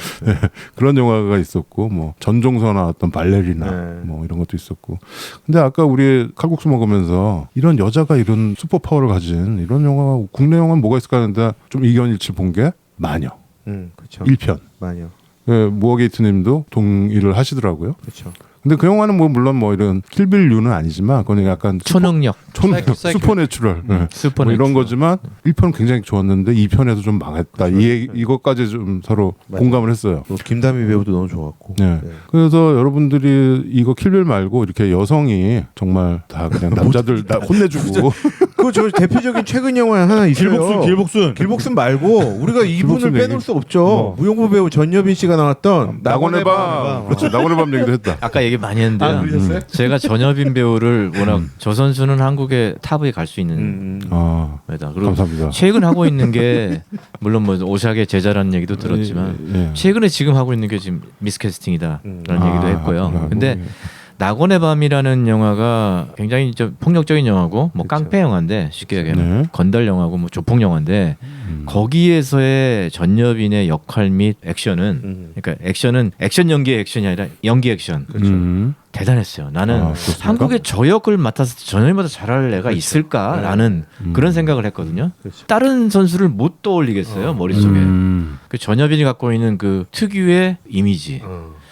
그런 영화가 있었고 뭐 전종서 나왔던 발레리나
네.
뭐 이런 것도 있었고 근데 아까 우리 칼국수 먹으면서 이런 여자가 이런 슈퍼 파워를 가진 이런 영화 국내 영화는 뭐가 있을까 하는데 좀 이견일치 본 게 마녀
그렇죠.
1편
마녀
예, 무어게이트님도 동의를 하시더라고요.
그렇죠.
근데 그 영화는 뭐 물론 뭐 이런 킬빌류는 아니지만 그건 약간
초능력,
슈퍼내추럴
슈퍼
뭐 이런 거지만 1편은 굉장히 좋았는데 2편에서 좀 망했다. 이것까지 좀 서로
맞아요.
공감을 했어요.
또 김다미 배우도 너무 좋았고.
네.
네.
그래서 여러분들이 이거 킬빌 말고 이렇게 여성이 정말 다 그냥 남자들 다 혼내주고
그거 저 대표적인 최근 영화 하나 있어요.
길복순
말고 우리가 이분을
길복순
빼놓을
얘기.
수 없죠.
뭐.
무용부 배우 전여빈 씨가 나왔던
낙원의 밤. 그렇죠. 낙원의 밤 얘기도 했다.
아까 얘기 많이 했는데요.
그러셨어요?
제가 전여빈 배우를 워낙 저 선수는 한국의 탑에 갈 수 있는
아,
배다. 그리고
감사합니다.
최근 하고 있는 게 물론 뭐 오샥의 제자라는 얘기도 들었지만
예.
최근에 지금 하고 있는 게 지금 미스캐스팅이다라는 얘기도 했고요.
그래요.
근데 낙원의 밤이라는 영화가 굉장히 좀 폭력적인 영화고 뭐
그쵸.
깡패 영화인데 쉽게 얘기하면
네.
건달 영화고 뭐 조폭 영화인데 거기에서의 전여빈의 역할 및 액션은 그러니까 액션은 액션 연기의 액션이 아니라 연기 액션 대단했어요. 나는
아, 그렇습니까?
한국에 저 역을 맡아서 전여빈보다 잘할 애가 있을까라는 그런 생각을 했거든요.
그렇죠.
다른 선수를 못 떠올리겠어요 머릿속에. 그 전여빈이 갖고 있는 그 특유의 이미지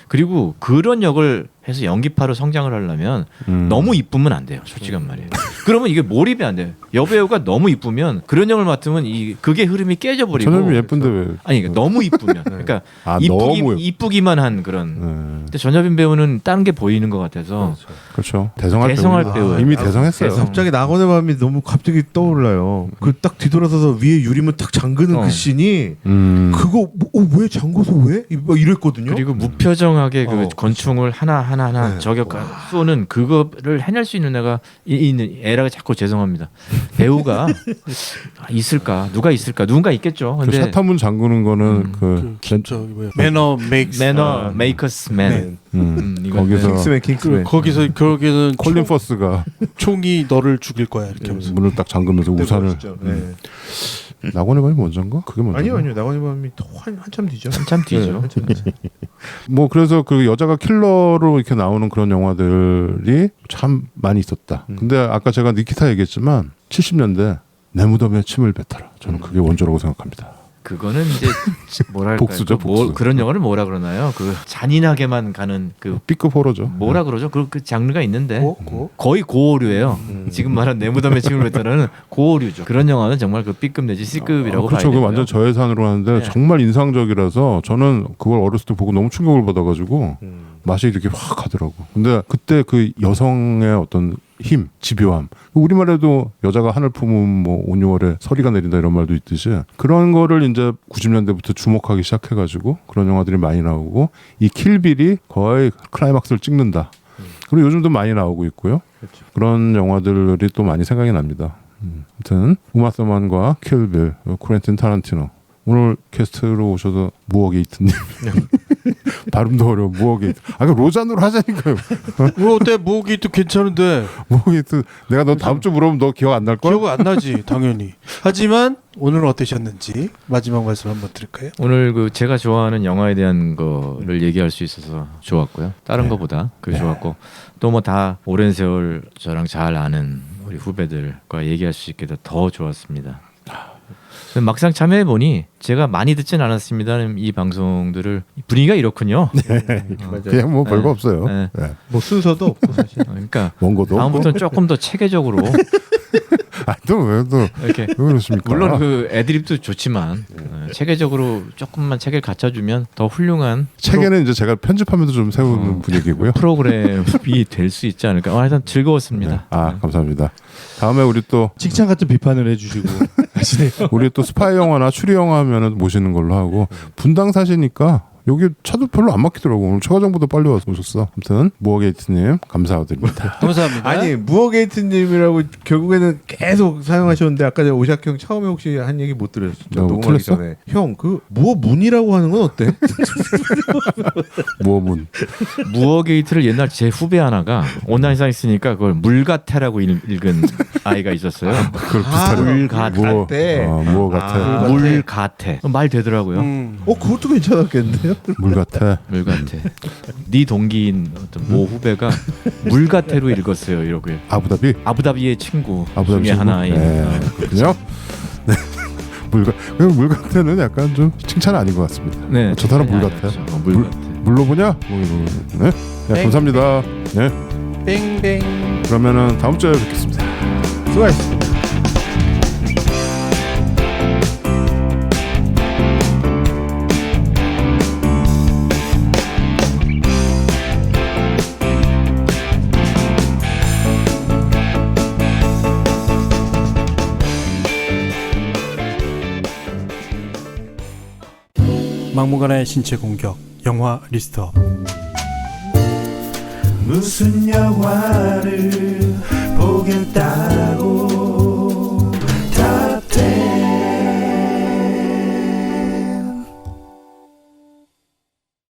그리고 그런 역을 해서 연기파로 성장을 하려면 너무 이쁘면 안 돼요. 솔직한 말이에요. 그러면 이게 몰입이 안 돼요. 여배우가 너무 이쁘면 그런 역을 맡으면 이 그게 흐름이 깨져버리고.
전현미 예쁜데 왜?
아니 그러니까 너무 이쁘면 그러니까
아, 너무
이쁘기만 한 그런. 근데 전여빈 배우는 다른 게 보이는 것 같아서
그렇죠. 대성할
대성할 배우예요.
이미 대성했어요.
대성.
갑자기 낙원의 밤이 너무 갑자기 떠올라요. 그 딱 뒤돌아서서 위에 유리문 딱 잠그는 그 씬이 그거 왜 잠궈서 왜? 막 이랬거든요.
그리고 무표정하게 그 건충을 하나
네.
저격 쏘는 그거를 해낼 수 있는 애가 있는 에라가 자꾸 죄송합니다. 배우가 있을까? 누가 있을까? 누군가 있겠죠.
그
근데
샤타문 잠그는 거는
저기 뭐야 매너 메이크스
매너 메이커스 맨.
거기서
킹스맨.
거기서 거기는
콜린 퍼스가
총이 너를 죽일 거야 이렇게 하면서
문을 딱 잠그면서 우산을
네.
낙원의 밤이 먼저인가? 그게 먼저.
아니요. 낙원의 밤이 더 한참 뒤죠.
한참 뒤죠.
뭐 그래서 그 여자가 킬러로 이렇게 나오는 그런 영화들이 참 많이 있었다. 근데 아까 제가 니키타 얘기했지만 70년대 내 무덤에 침을 뱉어라. 저는 그게 원조라고 생각합니다.
그거는 이제 뭐랄까
복수죠, 복수.
그런 영화를 뭐라 그러나요? 그 잔인하게만 가는 그
B급 호러죠.
뭐라 그러죠? 그 장르가 있는데
고?
거의 고어류예요. 지금 말한 내 무덤에 침을 뱉다라는 고어류죠. 그런 영화는 정말 그 B급 내지 C급이라고
그렇죠.
봐야
그
되고요.
완전 저예산으로 하는데
네.
정말 인상적이라서 저는 그걸 어렸을 때 보고 너무 충격을 받아가지고 맛이 이렇게 확 가더라고. 근데 그때 그 여성의 어떤 힘, 집요함. 우리말에도 여자가 하늘 품으면 뭐 온유월에 서리가 내린다 이런 말도 있듯이 그런 거를 이제 90년대부터 주목하기 시작해가지고 그런 영화들이 많이 나오고 이 킬빌이 거의 클라이막스를 찍는다. 그리고 요즘도 많이 나오고 있고요. 그런 영화들이 또 많이 생각이 납니다. 아무튼 우마 서먼과 킬빌, 쿠엔틴 타란티노. 오늘 게스트로 오셔서 무어게이트님 발음도 어려워 무어게이트. 아, 그 로잔으로 하자니까요.
뭐 어때 무기도 괜찮은데
무어게이트. 내가 너 다음 주 물어보면 너 기억 안 날 걸?
기억 안 나지 당연히. 하지만 오늘은 어떠셨는지 마지막 말씀 한번 드릴까요?
오늘 그 제가 좋아하는 영화에 대한 거를 얘기할 수 있어서 좋았고요. 다른 거보다 그 좋았고 또 뭐 다 오랜 세월 저랑 잘 아는 우리 후배들과 얘기할 수 있게 돼서 더 좋았습니다. 막상 참여해 보니 제가 많이 듣진 않았습니다는 이 방송들을 분위기가 이렇군요.
그냥 뭐 별거 없어요.
네.
네.
뭐 순서도 없고 사실.
그러니까
원고도
다음부터는 조금 더 체계적으로
또왜또
이렇게
왜 그러십니까?
물론 그 애드립도 좋지만 체계적으로 조금만 체계를 갖춰주면 더 훌륭한
책에는 이제 제가 편집하면서 좀 세우는 분위기고요.
프로그램이 될 수 있지 않을까. 하여튼 즐거웠습니다.
아, 감사합니다. 다음에 우리 또
칭찬 같은 비판을 해주시고 하시네요.
우리 또 스파이 영화나 추리 영화 하면은 모시는 걸로 하고 분당 사시니까 여기 차도 별로 안 막히더라고. 오늘 최과장보다 빨리 와서 오셨어. 아무튼 무어게이트님 감사드립니다.
감사합니다.
아니 무어게이트님이라고 결국에는 계속 사용하셨는데 아까 제가 오샥 형 처음에 혹시 한 얘기 못 들었죠? 녹음하기
틀렸어?
전에 형 그 무어문이라고 하는 건 어때?
무어문.
무어게이트를 옛날 제 후배 하나가 온라인상에 있으니까 그걸 물가태라고 읽은 아이가 있었어요.
그걸 비슷하게
물가태.
무어 같아.
물가태. 말 되더라고요.
그것도 괜찮았겠는데요?
물 같아.
물가태. 네 동기인 어떤 모 후배가 물가태로 읽었어요. 이러고요.
아부다비.
아부다비의 친구
아부다비
중에
친구?
하나인.
네, 그렇군요. 네. 물 같아는 약간 좀 칭찬 아닌 것 같습니다.
네.
저 사람 물
아니,
같아.
아니었죠. 물가태.
물로 보냐? 뭐 이러고. 네. 네, 감사합니다. 네.
땡땡.
그러면은 다음 주에 뵙겠습니다.
수고하셨습니다.
막무가내 신체 공격 영화 리스트업.
무슨 영화를 보겠다